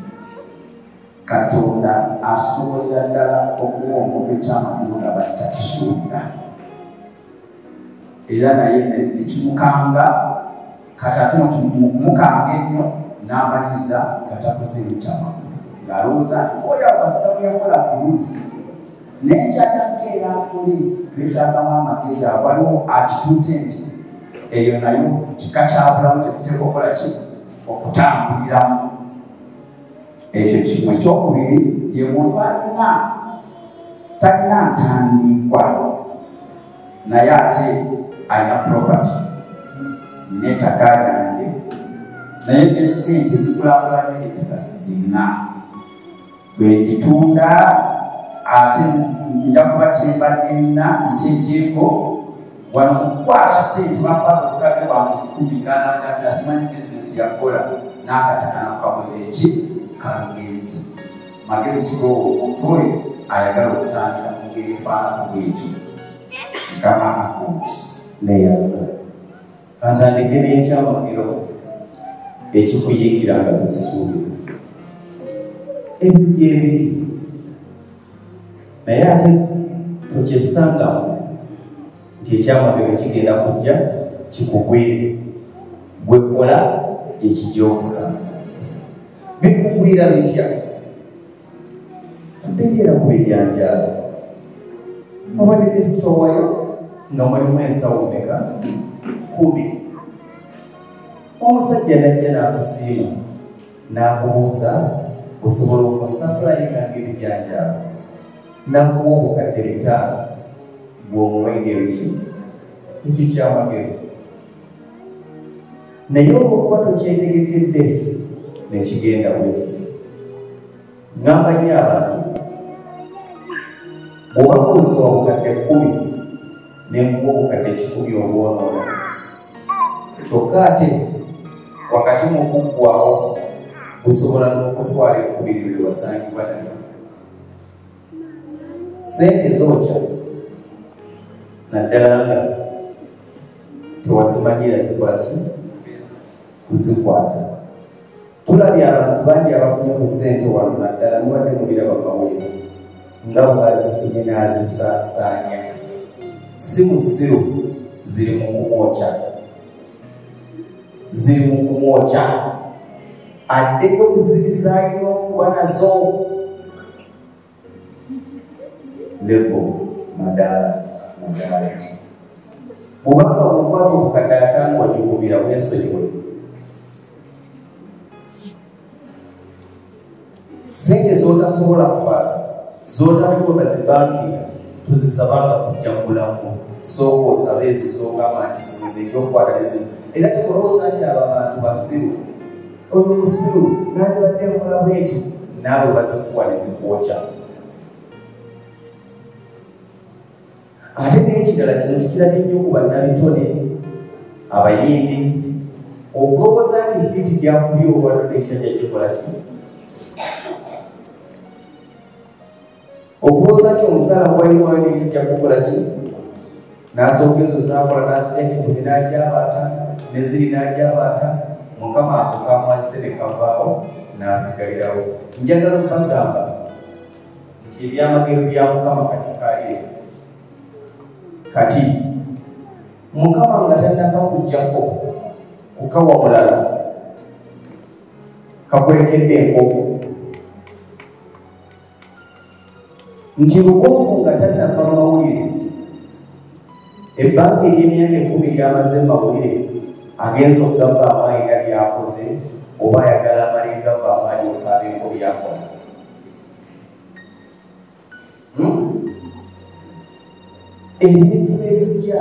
Katonda asobolera ddala okuwa omuntu ekyamagero nga batakisuubira era naye nekimukanga kati ate mukanga ennyo n'amaliza nga takozeeyo kyamagulu ng'alowooza nti olyawo Katonda bwe yakola bulungi n'enkyatankeera kuli twetaagamu amagezi waliwo akituute nti eyo nayo kika kyabulamu tetuteeka okukola ki okutambuliramu ekyo kimu ekyokubiri ye muntu talina ntandikwa naye ate alina property n'ettaka lyange naye n'essente zikulaakulanye ettaka sizirina bwe nditunda ate nja kuba kyembaddenna nkyejjeeko wano mukukwata ssente bakwata obukadde bwange 10 nga simanyi bizinesi yakola n'akataka nakukakoze eki kalugenzi magezi kigowo omuntu oyo ayagala okutandika mu ngeri efaanako bwetyo nkama akonti neyaza kantandike n'ekyamagero ekikuyiikira nga tukisuubira ebijja ebiri naye ate tokyesangamu nti ekyamagero kigenda kujja kikugwire gwekola ekijja okusanga bikugwira bitya tutegeera ku bijanjaalo obadde ne sitowayo nga mulimu ensawo meka 10 omusajja najja n'akusiima n'akubuuza osobola okusapulayinganga ebijanjaalo n'akuwa obukadde 5 bw'omuwenge ebiki ekyo kyamagero naye olwokuba tokyetegekedde nekigenda bwekiti ngamba nnyo abantu bw'oba kozitowa obukadde 10 nenkuwa obukadde 10 obwonoona kyokka ate wakati mu kuggwaawo busobola n'okutwala 10 lwe wasangibwa nayo sente zookya naddala nga tewazimanyira zikola ki kuzikwata tulabye abantu bangi abafunye ku sente wano naddala muwadde mubiraba mawulire nga bwazifunye n'azisaasaanya si musiru ziri mu kumwokya addeyo kuzibizaalina okuba nazo levo madaala bwobanga bwokwata obukadde 5 wagigumira bwesonyiwe sente zotasobola kubala zotabekwe bazibankinga tuzisabanga kujja mulamu sooka osaba ezo zogamba nti zize ekyokukwata nezino era tekulowooza nti abo abantu basiru oyo musiru nange badde nkola bweti naawe bazikuwa nezikuwokya ate n'ekirala kino tukirabye nnyo ku bannabitone abayimbi okulowooza nti hiti gyakubye obwaldo n'ekyajja gikola ki okulowooza nti omusaala gwaliwayo n'ekijja kukola ki n'asooka ezo zakola n'azirya ekivumi n'ajabaata neziri n'ajabaata mukama akukamwazise ne kavaawo n'asigalirawo njagala okubagamba nti ebyamagero bya mukama kati kalire kati mukama nga tannakakuggyako kukawa mulala kakulekedde enkovu nti lugonvu nga tannava mu mawulire ebbanga ery'emyaka 10 lyamaze mu mawulire agenza okugavaamu alina byakoze oba ayagala amala egavaamu alyokaabeko byakola ebintu ebijja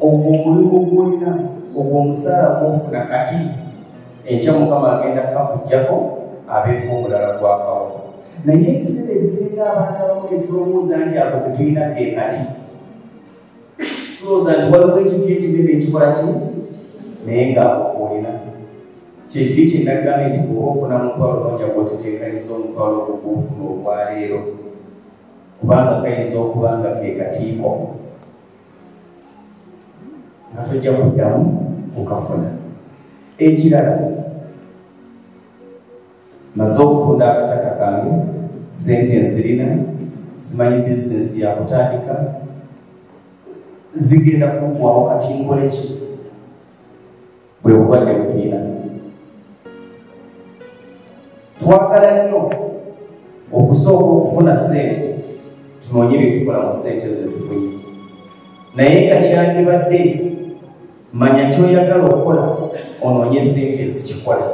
ogwo omulimu ogwolina ogwo omusaala gwofuna kati enkya mukama agenda kakuggyako abeeko omulala gwakawo naye ebiseera ebisinga abantu abamu tetulowooza nti ako tetulina ke kati tulowooza nti waliwo ekiti ekinene ekikola ki naye ngaakokoolina kyekibi kyenaggambe nti bwoba ofuna mutwalo nonja gwoteteekaniza omutwalo ogwo gwofuna olwaleero kubanga kayinza okuba nga ke katiiko nga tojja kuddamu okafuna ekirala maze okutunda akataka kange sente nzirina simanyi bizinesi yakutandika zigenda kuggwawo kati nkole ki bwe bulwadde butuyina twagala nnyo okusooka okufuna sente tunoonye byetukola mu sente zetufunye naye nga kyandibadde manya kyoyagala okukola onoonye sente ezikikola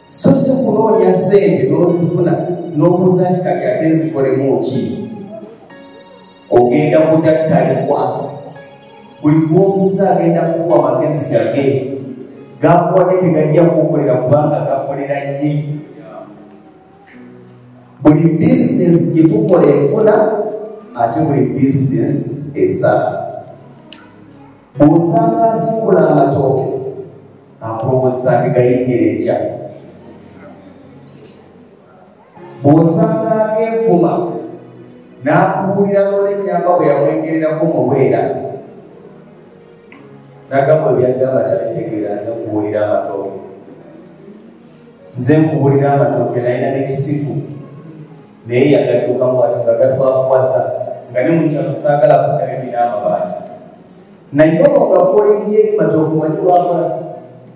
so si kunoonya sente n'ozifuna n'obuuza nti kati ate nzikolemu ki ogenda kutattalibwa buli gwobuuza agenda kukuwa amagezi gage gakuwadde tegajja kukolera kubanga gakolera ye buli bizinesi gyetukola efuna ate buli bizinesi esala bw'osanga asungula amatooke akulowooza nti gayingira ekya bw'osanga agenfuma n'akubuulira n'olemyamba bwe yamwengererako mulwera nagamba ebyagamba tabitegeera nze nkubuulira amatooke nze nkubuulira amatooke nayina n'ekisitu naye yagaddukamu ati nga gatwakuwasa nga ne mukyalo saagala kuddayo ebina amabanja naye ogakola ebyeri matooke omanyi gwakola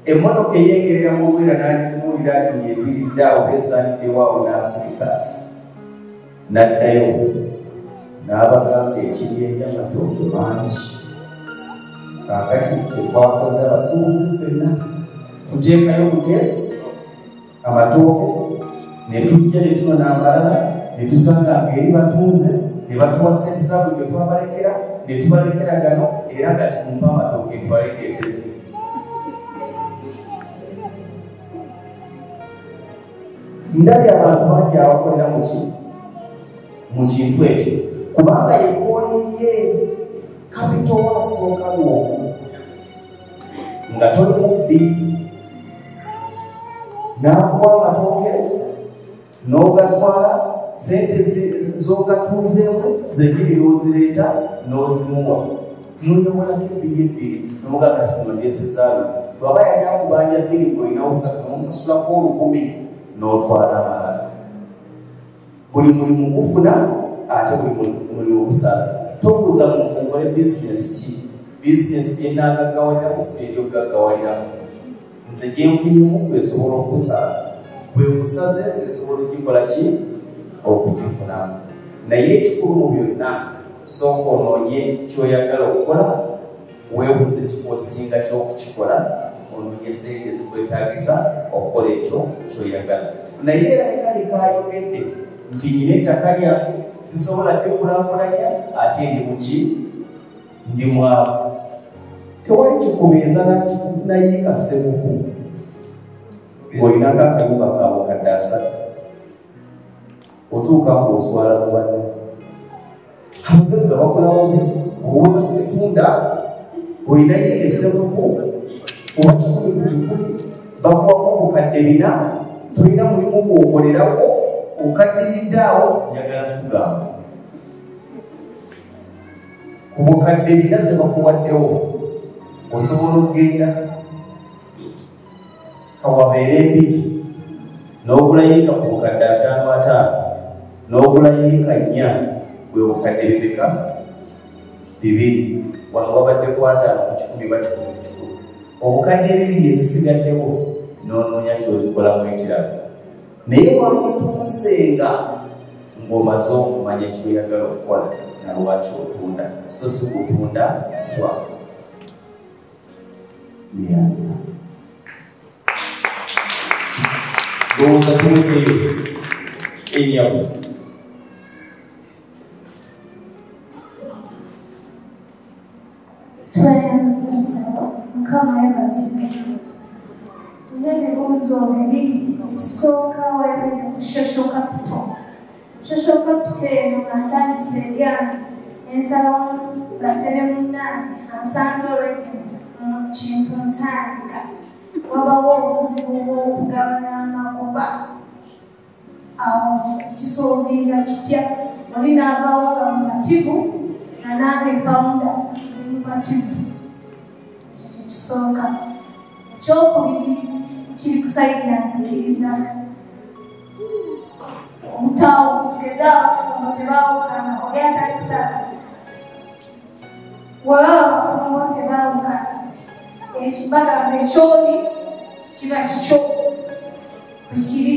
emmotoka eyengerera mu bwera n'agitunuulira ati yeefiiridde awo beesaaniddewaawo n'asirika ati n'addayo n'abagamba ekiryenja amatooke mangi kaakati kyetwakoze abasuubuzi ffenna tuteekayo buteesi amatooke ne tujja ne tunona amalala ne tusanga ng'eri batunze ne batuwa ssente zaabwe gye twabalekera ne tubalekera gano era nga timumpa amatooke etwalengeteze ndabye abantu bangi abakolera mu kintu ekyo kubanga yekooliye kapito wasooka lwoko nga toli mubbi n'akuwa amatooke n'ogatwala sente z'ogatunzeemu zenyini n'ozireeta n'ozimuwa n'oyomolako ebbiri n'omuganga sino ndyesezaalu bwaba yali akubanja bbiri ng'olinawo n'omusasulako 10,000 n'otwala amalala buli mulimu gufuna ate buli mulimu gusala tobuuza muntu nkole bizinesi ki bizinesi gyenaagaggawalira mu siteegi okugaggawaliramu nze gyenfunyemu gwesobola okusala bwekusaze esobola okugikola ki okugifunamu naye ekikulu mu byonna sooka onoonye kyoyagala okukola weebuuze kipositinga kyokukikola onoonye sente zikwetaagisa okukola ekyo kyoyagala naye era nekali kayogedde nti nyina ettaka lyange sisobola ddekulaakulanya ate ndi muki ndi mwavu tewali kikubeeza naye kasebuku ng'olinako akayumba kaabwe kadde 3 otuuka ng'oswala mubadde abagagga bakolawo bi obuuza setunda olinayo ekesebuku oba 10 bakuwamu obukadde 4 tulina mulimu gwokolerawo okaddiyiddaawo njagala kugamba ku bukadde 4 ze bakuwaddewo osobola okugenda kawabeera empiki n'ogulayo eka ku bukadde 5 n'ogulayo eka 4 bwe bukadde bibeka 2 wano wabadde ku 5 ku 10 bakikumi ku 10 obukadde 2 ezisigaddewo n'onoonya kyozikolamu ekirala naye wamutunzenga ng'omaze okumanya kyoyagala okukola nalwaki otunda so si kutunda fwa nyansa ndowooza tuwekeyo enyamu twayanza saba mukama yabazike n'ebibuuzo bibiri ekisooka wayagala ku social capital eno nga ntandise ebyange ensalawo nga tere munnange ansanze olwedde mu kintu ntandika wabawo obuzibu bw'okugabana amagoba awo kisolvinga kitya oli n'avaawo nga mumativu nanange founder ndi mumativu ekyo kyekisooka ekyokubiri kiri kusaidia nzikiriza omutaawo tugeze abafumbo tebaawukana oli atalisaka webaba abafumbo tebaawukana ekibagamba ekyoli kiba kikyo bwekiri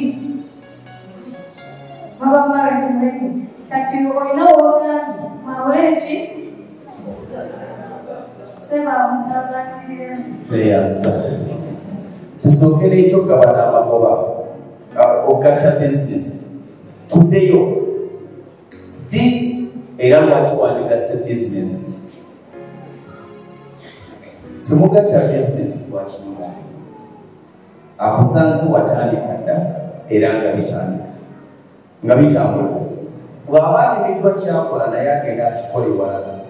baba maredimedi kati olina woogambye mawuleki seba musabanziremu leyansa tusookera ekyokugabana amagoba okugatta bizinesi tuddeyo di era lwaki wandigase bizinesi temugatta bizinesi lwakinyuma akusanze watandika dda era nga bitambula bw'aba alimiddwa kyakola naye agenda akikola ewalala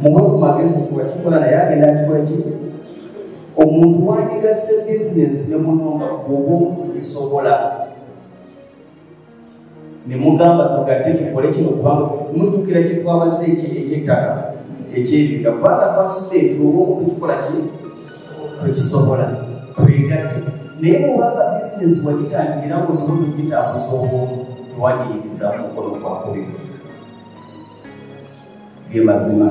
muwe ku magezi tiwakikola naye agenda akikola ki omuntu wandigase bizinesi ne munonga gwoba omuntu gisobola ne mugamba tugatte tukole kino kubanga mutukira kyetwabaze ekyettaka ekyebibira kubanga twasudde tuoba omuntu kikola ki twekisobola twegatte naye mubanga bizinesi wagitandikira ngaosobola okugitambuza obwomu tewaniyiriza mukono gwakubiri ge mazima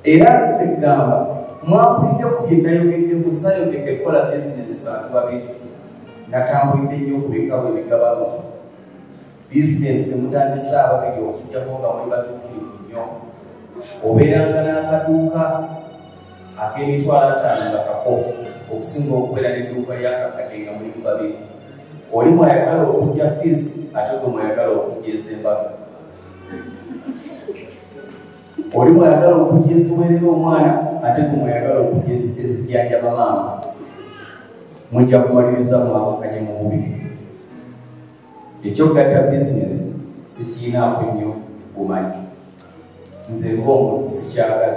Era nze gamba mwapulidde ku bye nayogedde ku saayogedde kukola bizinesi bantu babiri natambulidde nnyo ku bikabo ebigabano bizinesi temutandise ababiri okujjako nga muli batuukirivu nnyo obeeranga n'akaduuka ak'emitwalo 5 nga kako okusinga okubeera n'edduuka lyakakadde nga mulimu babiri oli mwayagala okujja fiizi ate gwe mwayagala okujja ez'embaga oli mwayagala okujja eziwerera omwana ate gwe mwayagala okujja ezijjanjaba maama mujja kumaliriza mwawakanye mu bubiri ekyogatta bizinesi sikiinaako nnyo bumanyi nze ng'omuntu sikyagala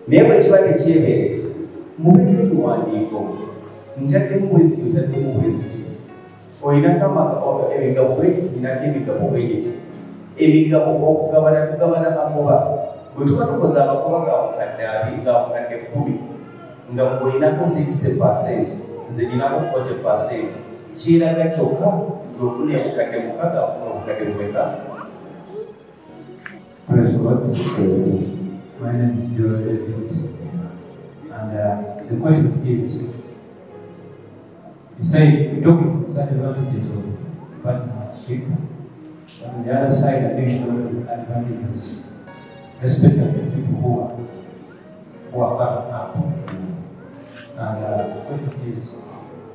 naye bwe kiba tekyebeereka mubere ebiwandiiko ntaddemu bweziti otaddemu bweziti olinako emigabo bwegiti ninako emigabo bwegiti emigabo okugabana tugabana magoba bwe tuba tukoze amagoba ga bukadde 2 ga bukadde 10 nga bweolinako 60% nze ninako 40% kiraga kyokka tofuna obukadde 6 afuna obukadde 6. Praise God. My name is Joel David, and the question is, you say we talk about the advantages of partnership, but on the other side, I think there are advantages, especially the people who are coming up. And the question is,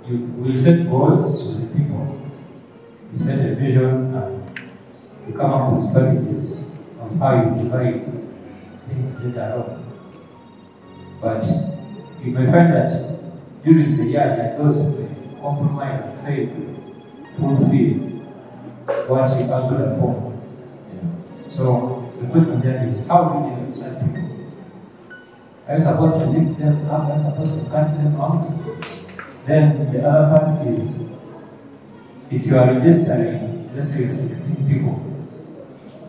you will set goals with the people, you set a vision, and you come up with strategies on how you divide things that are off. But you may find that during the year, like those who compromise and fail to fulfill what you are good upon. So the question then is, how do you decide people? Are you supposed to lift them up? Are you supposed to cut them out? Then the other part is, if you are registering, let's say 16 people,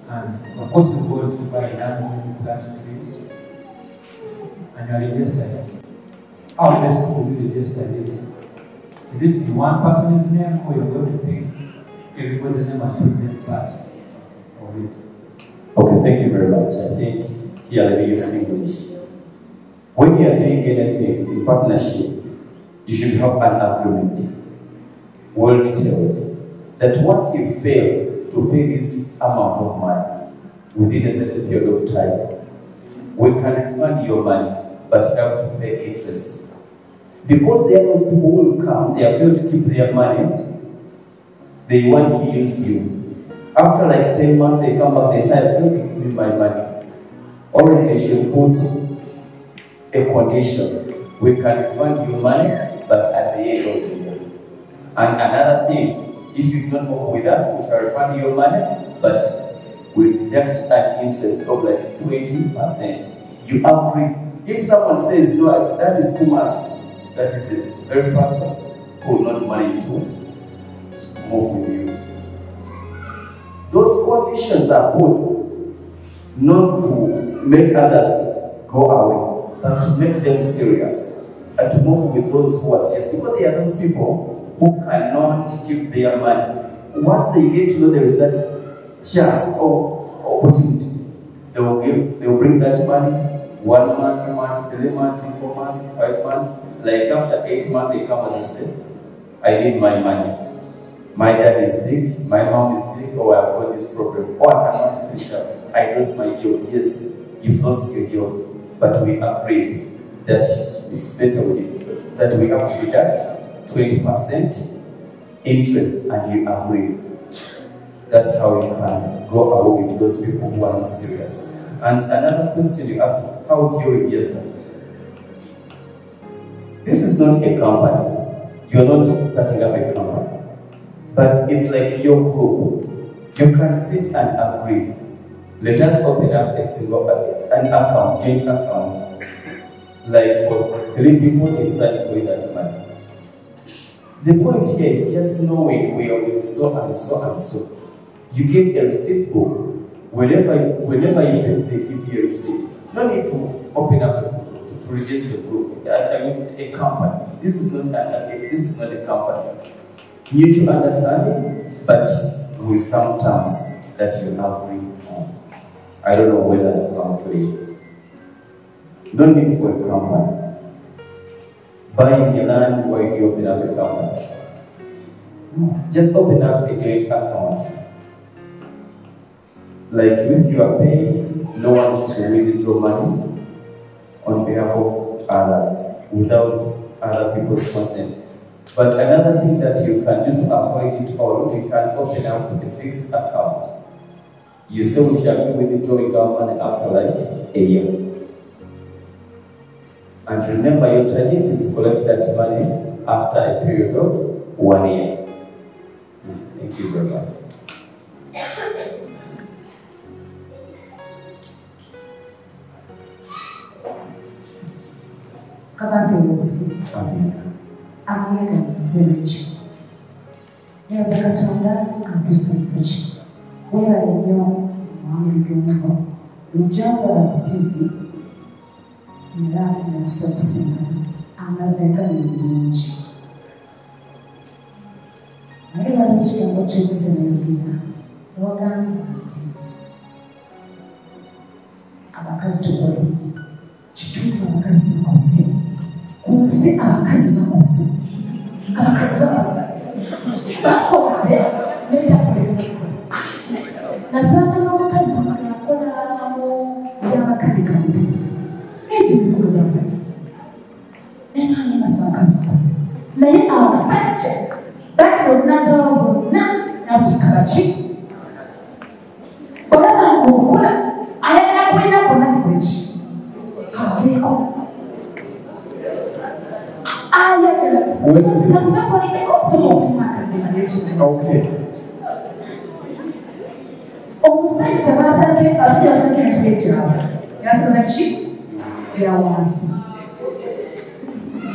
and of course you go to buy land when you plant trees, and you are registering. How best will you register this? Is it in one person's name, or you're going to pick everybody's name and put them part of it? Okay, thank you very much. I think here let me use English. When you are doing anything in partnership, you should have an agreement, well detailed, that once you fail to pay this amount of money within a certain period of time, we can refund your money, but you have to pay interest. Because there are those people who will come, they are failed to keep their money, they want to use you. After like 10 months, they come back, they say, I failed to give me my money. Always you should put a condition. We can refund your money, but at the end of the year. And another thing, if you don't move with us, we shall refund your money, but we deduct an interest of like 20%. You agree. If someone says, no, that is too much, that is the very person who will not manage to move with you. Those conditions are put not to make others go away, but to make them serious and to move with those who are serious. Because there are those people who cannot keep their money. Once they get to know there is that chance or opportunity, they will bring that money 1 month, 2 months, 3 months, 4 months, 5 months. Like after 8 months, they come and they say, I need my money. My dad is sick, my mom is sick, or I've got this problem, or I cannot finish up. I lost my job. Yes, you've lost your job, but we agreed that it's better that we have to deduct 20% interest, and you agree. That's how you can go away with those people who are not serious. And another question you asked, how do you register? This is not a company. You're not starting up a company. But it's like your group. You can sit and agree. Let us open up an account, joint account. Like for 3 people inside for that money. The point here is just knowing where we so and so and so. You get a receipt book. Whenever you pay, they give you a receipt. No need to open up to register a group. I mean, a company. This is not a company. Mutual understanding, but with some terms that you agree on. I don't know whether I'm clear. No need for a company. Buying a land while you open up a company. No. Just open up a joint account. Like if you are paying, no one should withdraw money on behalf of others without other people's consent. But another thing that you can do to avoid it all, you can open up with a fixed account. You say we shall be withdrawing our money after like a year. And remember, your target is to collect that money after a period of 1 year. Thank you very much. Amen. Amanga nzerechi. Yaza Katonda Kristo mfichi. Wera nnyo mwami byumva. Nijamba la TV. Mirafu na kusabusina. Amazeka nyingi. Naye abichi ambacho nze nabina. Wagamba ati abakazi tukole. Kitundu abakazi tukose. Kunsi abakazi bakose. Abakazi bakose nenda kuleka. Nasanga n'omukazi yakolamu by'abakanika mutuufu. Ekyo ndikukola abasajja. Nemaani basaba abakazi bakose. Naye abasajja bakira obunazawa bonna nabutika baki. Olaba ng'okola ayagala kulina konna kikoleki. Kaveeko. Okay. Omusajja basake asijja ekyawa yasaza ki era wansi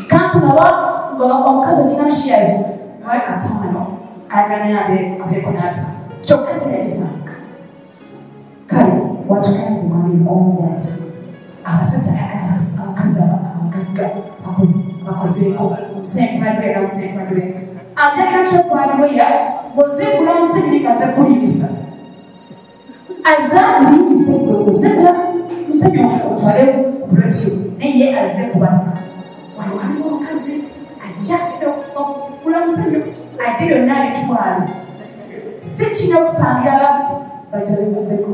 kampuna omukazi olina shares ataano ayagala abeeko n'ataano kyokka si yakitandika kale watukala ku mwami omuva nti abasajja ayagala abakazi abagagga bakozeeko omusenkwadwe era omusenkwadwe ategera kyokwadweya ng'ozekula omusajja aza kulimisa aza kulimisa ozekula omusajja otwale kupulatiyo naye aze kubasa wali waliwo omukazi ajja okukula omusajja ate byonna abitwala si kino okupangira abantu bajale mubeko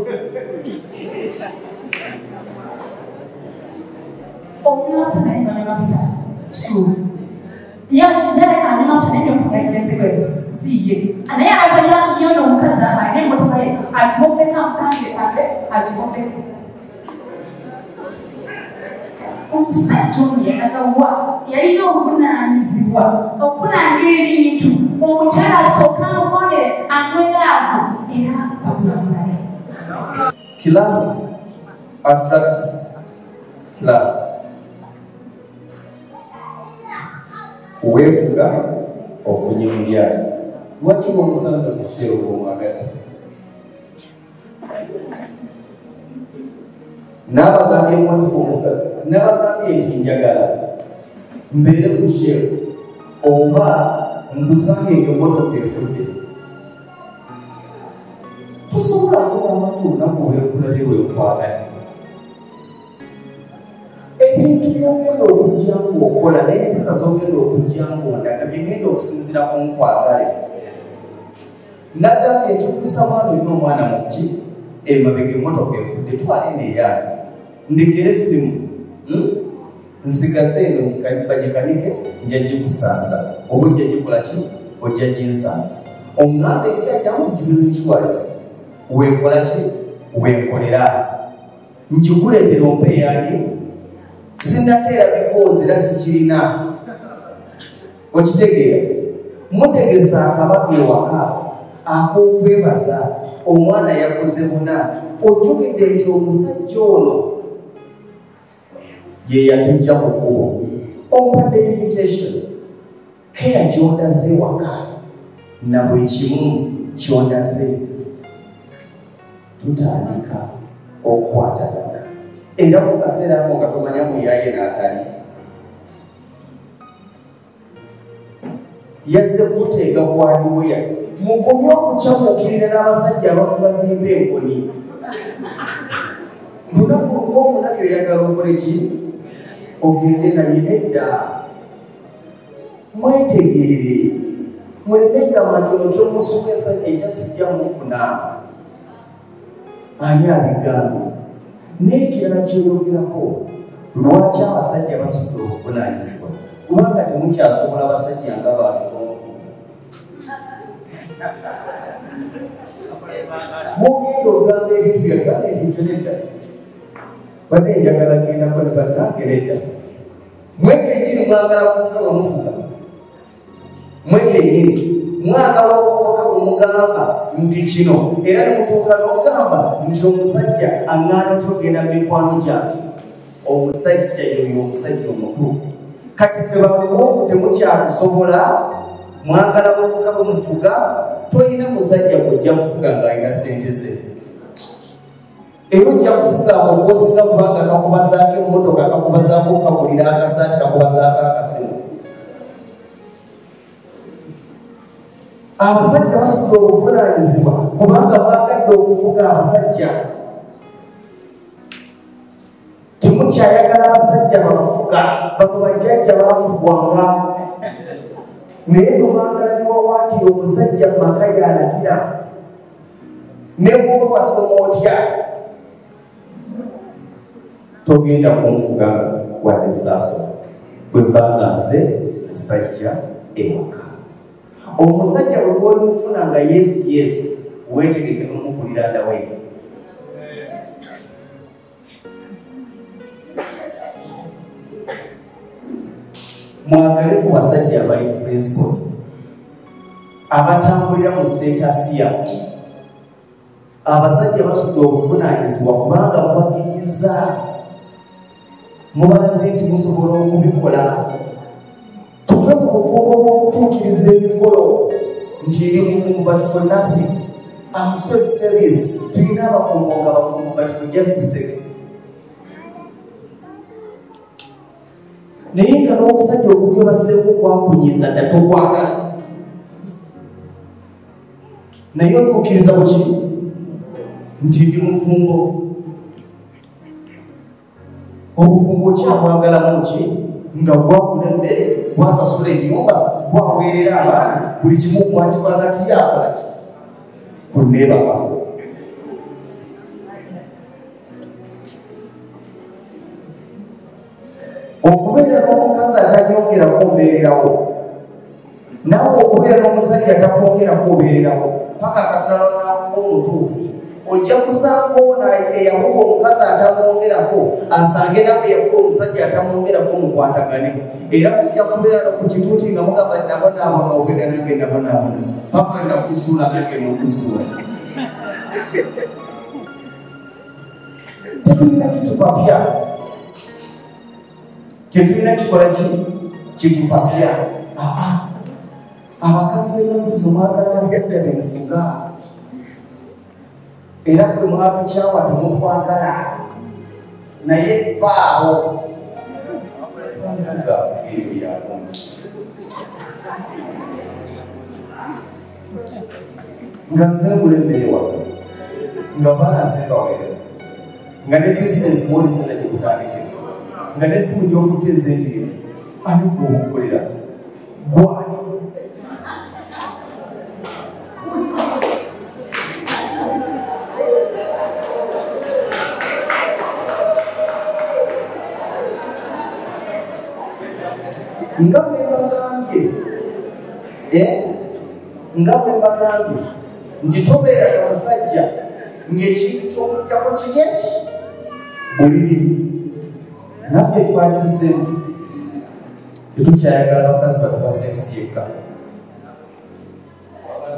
omunafuta naye namafuta kituufu yale anamafuta naye nyomukayakiresekwezi siye naye azalira nyono omukazi alina emmotoka ye agibombeka mukanje ate agibombeko omusajja ono yagagawa yalina obuvunaanyizibwa okulangira ebintu omukyala asooka amugondere amwegaavu era bakulagulane. Class attracts class. Weefuga ofunye mubyalo. Lwaki omusanze kushero omwagala? N'abagambye nti omusanze n'abagambye nti njagala mbeere ku shero oba ngusange emmotoka efudde. Tosobola kugamba nti olunaku weekulabye weekwagala. Ebintu by'ogenda okujja ng'okola naye empisa z'ogenda okujja ng'ondaga byegenda okusinziira ku nkwagale. Nagambye nti okusa mwana olina omwana muki emabega emmotoka efudde twale neeyaani ndekera essimu nsigaze eno bagikanike nja gikusanza oba ojja gikola ki ojja ginsanza omuganda ekyajjamu tijulira insurance weekola ki weekolera njikuleetera ompeeyaani sinnateera bikoozi era sikirina okitegeera mutegesa akabaga ewaka ak'okwebaza omwana yakoze buna ojjukidde nti omusajja ono ye yatujja mu kkubo ompadde invitation keya gy'ondaze ewaka na buli kimu ky'ondaze tutandika okukwatagana era mu kaseera ako nga tomanya muyaye n'atali yazze kuteega kwadiweya mukomye okukyamukirira n'abasajja abakubazimba enkoni lunaku lumu omulabi oyagala okole ki ogende naye edda mwetegeere mulemedde amatono kyomusuka ensajja ekyasijja mufuna ani abigambye n'ekirala kyoyogerako lwaki abasajja basudde obuvunaanyizibwa kubanga temukyasobola abasajja nga babigonvu mugenda okugamba ebintu byagamba ekintu nedda badde njagala gendako ne bannangeredda mwekenyini mwagala kuvuga bwemuvuga mwekenyini mwagala okuvuga bwemugamba nti kino era nemutuuka n'okugamba nti omusajja aŋŋaana togenda mu mikwano gyange omusajja yoyo omusajja omutuufu kati fe babuwonvu temukyakusobola mwagala kuvuga bwemufuga toyina musajja gwojja kufuga ng'alina sente ze era ojja kufuga okwosinga kubanga kakubazaako emmotoka kakubazaako okagulira akasaati kakubazaako akasimu abasajja basudde obuvunaanyizibwa kubanga mwagadde okufuga abasajja temukyayagala abasajja babafuga bano bajjajja baafugwanga naye nomwagala biwawaatira omusajja mu maka yalagira ne bwoba wasoma otya togenda kunfuga wadde saaso bwe bbanga nze musajja ewaka omusajja bwe gwoli mufuna nga yes weetegeke n'omukulira ndawe mwagale ku basajja abali principal abatambulira mu status yaabwe abasajja basudde obuvunaanyizibwa kubanga mubagenyiza mubalaze nti musobola okubikola tuve mu bufumbo bw'okutuukiriza emikolo nti eri mufumbo but for nothing amswet series tulina abafumbo nga bafumbo but for just sex naye nga n'omusajja okugebaseeko kwakunyiza dda tokwagala naye otuukiriza buki nti ndi mufumbo obufumbo okyabwagalamu ki nga bwakula emmere bwasasula ennyumba bwaweerera abaana buli kimu kwatibwa hagati yakolaki kuneebakako okubeera n'omukazi atanyongerako mbeererawo nawe okubeera n'omusajja atakwongerako obeererawo paka akatunalanakuba omutuufu ojja kusanga ono eyakuba omukazi atamwongerako asange nawe eyakuba omusajja atamwongerako mukwatagane era kujja kubeera nokukituuti nga mugamba nabonaabona obwedda nange nabonaabona paka nakusuula nange nokusuula tetulina kitupapya tetulina kikola kitupapya abakazi b'ennaku zino mwagala abasajja bemufuga era ffe mwatukyawa temutwagala naye faabo nga nzengula emmere wano nga balanse bawere nga ne bizinesi mwolizena gyekutandikira nga nesimu gyokuteeza enjiri ani gwe obukolera gwani nga bwe bagambye nti tobeeraga musajja ng'ekintu ky'okugjako kiri eki buliri naffe twakyusemu tetukyayagala bakazi batuba sekisi yekka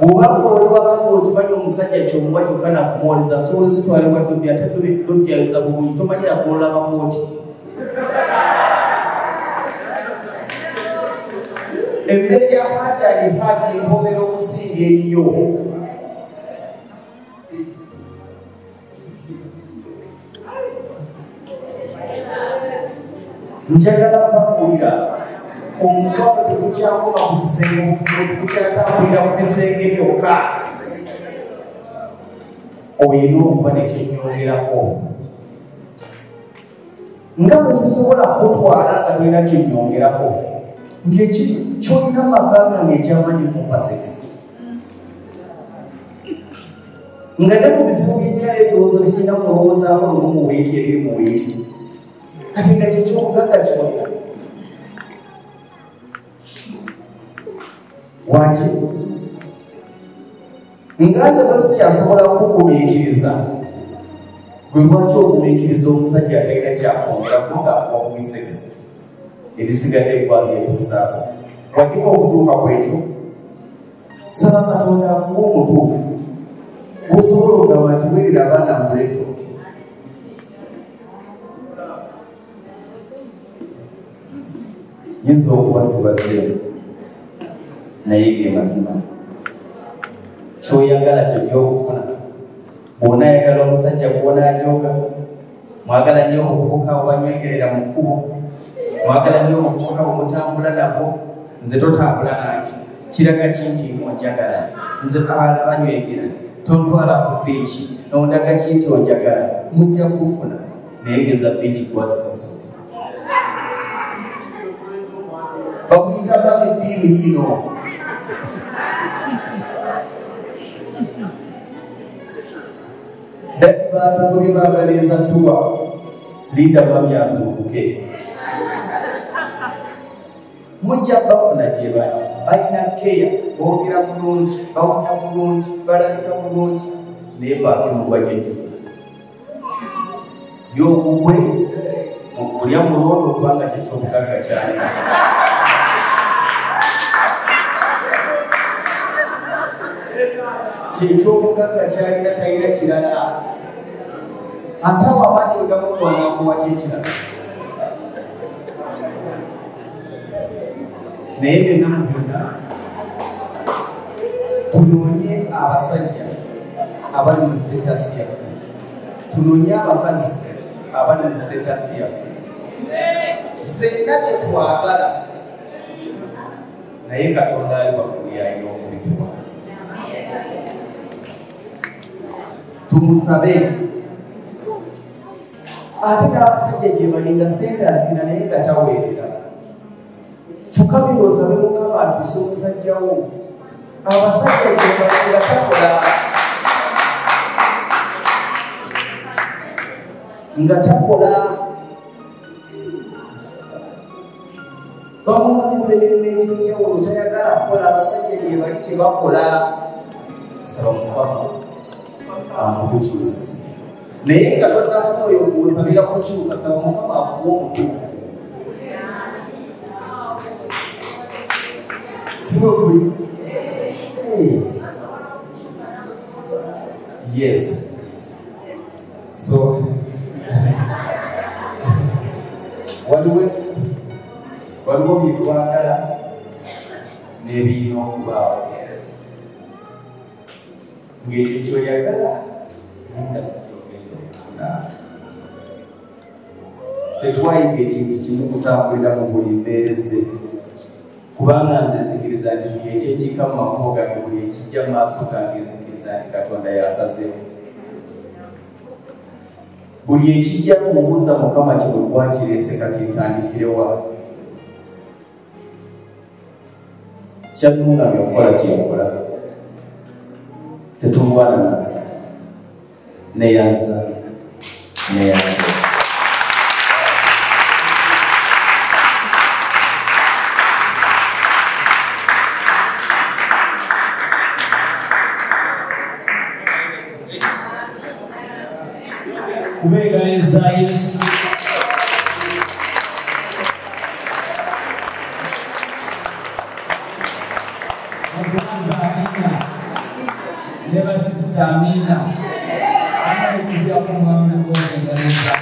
bw'obanga olewakanga okimanyi omusajja kyomuwa kyokka nakumwoleza nsobola zitwalibwa ddobya ate dobyaliza bulungi tomanyira kulola makooti emmere ya hajani haji empomera okusinga eriyo njagala bakulira omugabo tegukyakoma ku kisenge obufumo tegukyatambulira ku bisenge byokka olina okuba nekyonyongerako nga bwe zisobola kutwala nga tulina kyenyongerako kyolina makanga ngaekyamanyi kumpa sex nga ne mu bizibu byenyina ebirowoozo binyina mulowoozaako lumu mu wiiki ebiri mu wiiki kati nga kyekyobugagga kyolina waki nga nze bwe sikyasobola kugumiikiriza gwe lwaki ogumiikiriza omusajja atalina kyakwongerako ngaakuwa kubi sex ebisigadde gwa byetuusaako waddiko okutuuka kwekyo saba katonda akuwa omutuufu osobola okugamba nti werera abaana mbuletooke yinza okubasibazeemu naye ge mazima kyoyagala kyobyokufuna bw'onaayagala omusajja gw'onaajooga mwagala nnyo obuvubuka obanywegerera mu kkubo mwagala nnyo obuvubuka bwemutambula nabo nze totambula nange kiraga kinti onjagala nze abalala banywegera tontwala ku biiki nondaga kinti onjagala mujja kufuna naye geza biiki gwazisaso bakuyita mami bbiiru yino dadi batukubye bagaleeza tuwa linda mami azuukuke mujja bafuna gye bali balina keya boogera bulungi bawunya bulungi balabika bulungi naye baafimubwajejo yobugwe okulya mulooto kubanga kyekyobugagga kyali kyekyobugagga kyalina tayina kirala ate awamanyi wegamutwanakuwa kyekirala naye byonna mu byonna tunoonye abasajja abali mu sitatasi yaffe tunoonye abakazi abali mu sitatasi yaffe ffenna byetwagala naye katonda ali waggulu yalina okubituwa tumusabe ate n'abasajja gye balinga sente azina naye nga taweerera fukamira osabe mukama atuuse omusajjawo abasajja gye balinga takola nga takola bamunoonyeza emirimu egy'enjawulo tayagala kukola abasajja gye bali tebakola saba mukama amukukyusiza naye nga tonnafuna oyo gw'osabira kukyuka saba mukama akuwa omutuufu siwe kuli yes so waliwo byetwagala n'ebiyina okubaawo ng'ekyo kyoyagala nga sikyogenda okufuna fetwayiga ekintu kimu kutambulira mu buli mbeereze kubanga nze nzikiriza nti buli ekyekiika mu makubo gange buli ekijja mu maaso gange nzikiriza nti katonda yasazeewo buli ekijja kumubuuza mukama kibwe gwakireese kati ntandikirewa kyatungamya okukola kyenkola tetumwana nasa neyansa kubeegayeza Yesu ne basisita amina okujja ku mwami gw'okubeegayeza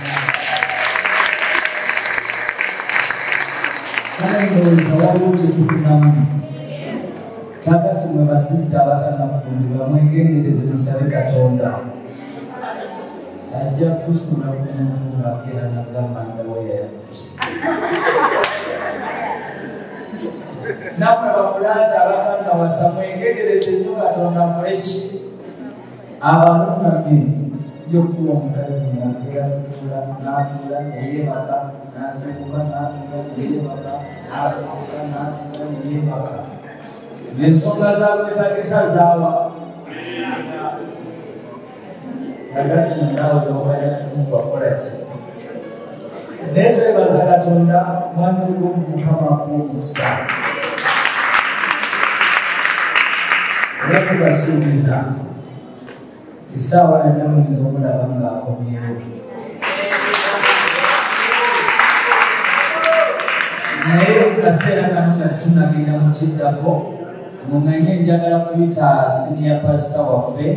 kale ndowooza waliwo kyetufunamu kakati mwe basisita abatanafundibwa mwegendereze musabe Katonda ajja kusula ku muntu ng'akeera nagamba ndawo yayakusa namwe bamulaza abatannawasa mwegendereze nnyo Katonda muleki abanunamye yokuwa omukazi ng'akeera n'atuula ne yeebaka n'azuukuka n'atuula ne yeebaka n'asomoka n'atuula ne yeebaka n'ensonga zakwetagisa zaawa nagati naawe nobayamubakola ki naye twebaza Katonda mwami gw'omukama gw'omusa era tubasuubiza essaawa yonna muyinza omulaba ng'akomyewo naye mu kaseera kano nga tunagenda mu kiddako munganye njagala kuyita senior pastor waffe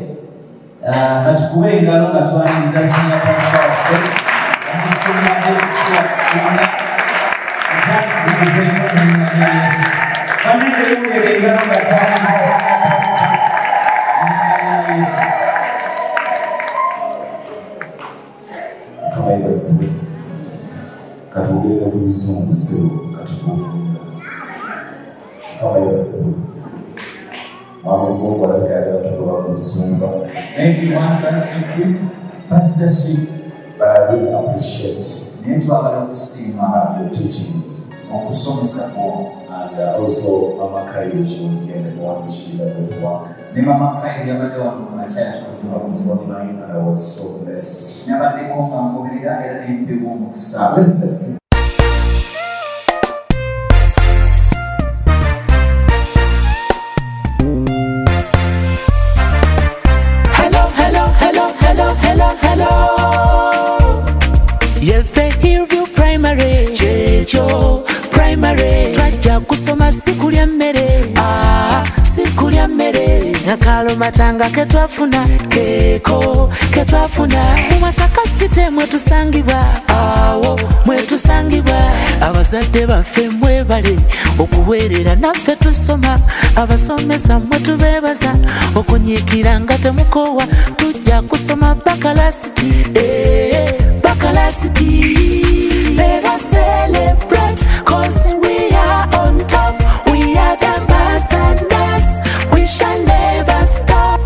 nga tukube engalo nga twaniriza senior pastor waffe amusoma ekiswa kuna atatukuzeeko n'ennyama Yesu banene yongera engalo nga twaniriza senior pastor n'ennyama Yesu kabayibaziwe katwogerera ku luzungu sebo katukufunga kabayibaziwe mwami Mungu alabika tukoba ku lusumba. Maybe he wants us to quit pastorship, but I really appreciate netwagala kusiima your teachings okusomesa kwo and also Mama Kayo, she was here and one she led to work. Ne Mama Kayo yabadde wano mu makya I was online and I was so blessed. Nabaddeko nga ngoberera era n'empewo omukisa. Let's matanga ketwafuna keko ketwafuna mumasaka site mwetusangibwa awo mwetusangibwa abazadde baffe mwebale okuweerera naffe tusoma abasomesa mwetubeebaza okunyiikira nga temukowa tujja kusoma bakalasiti bakalasiti. Let us celebrate cause we are on top, we are the ambassadors, we shall never stop.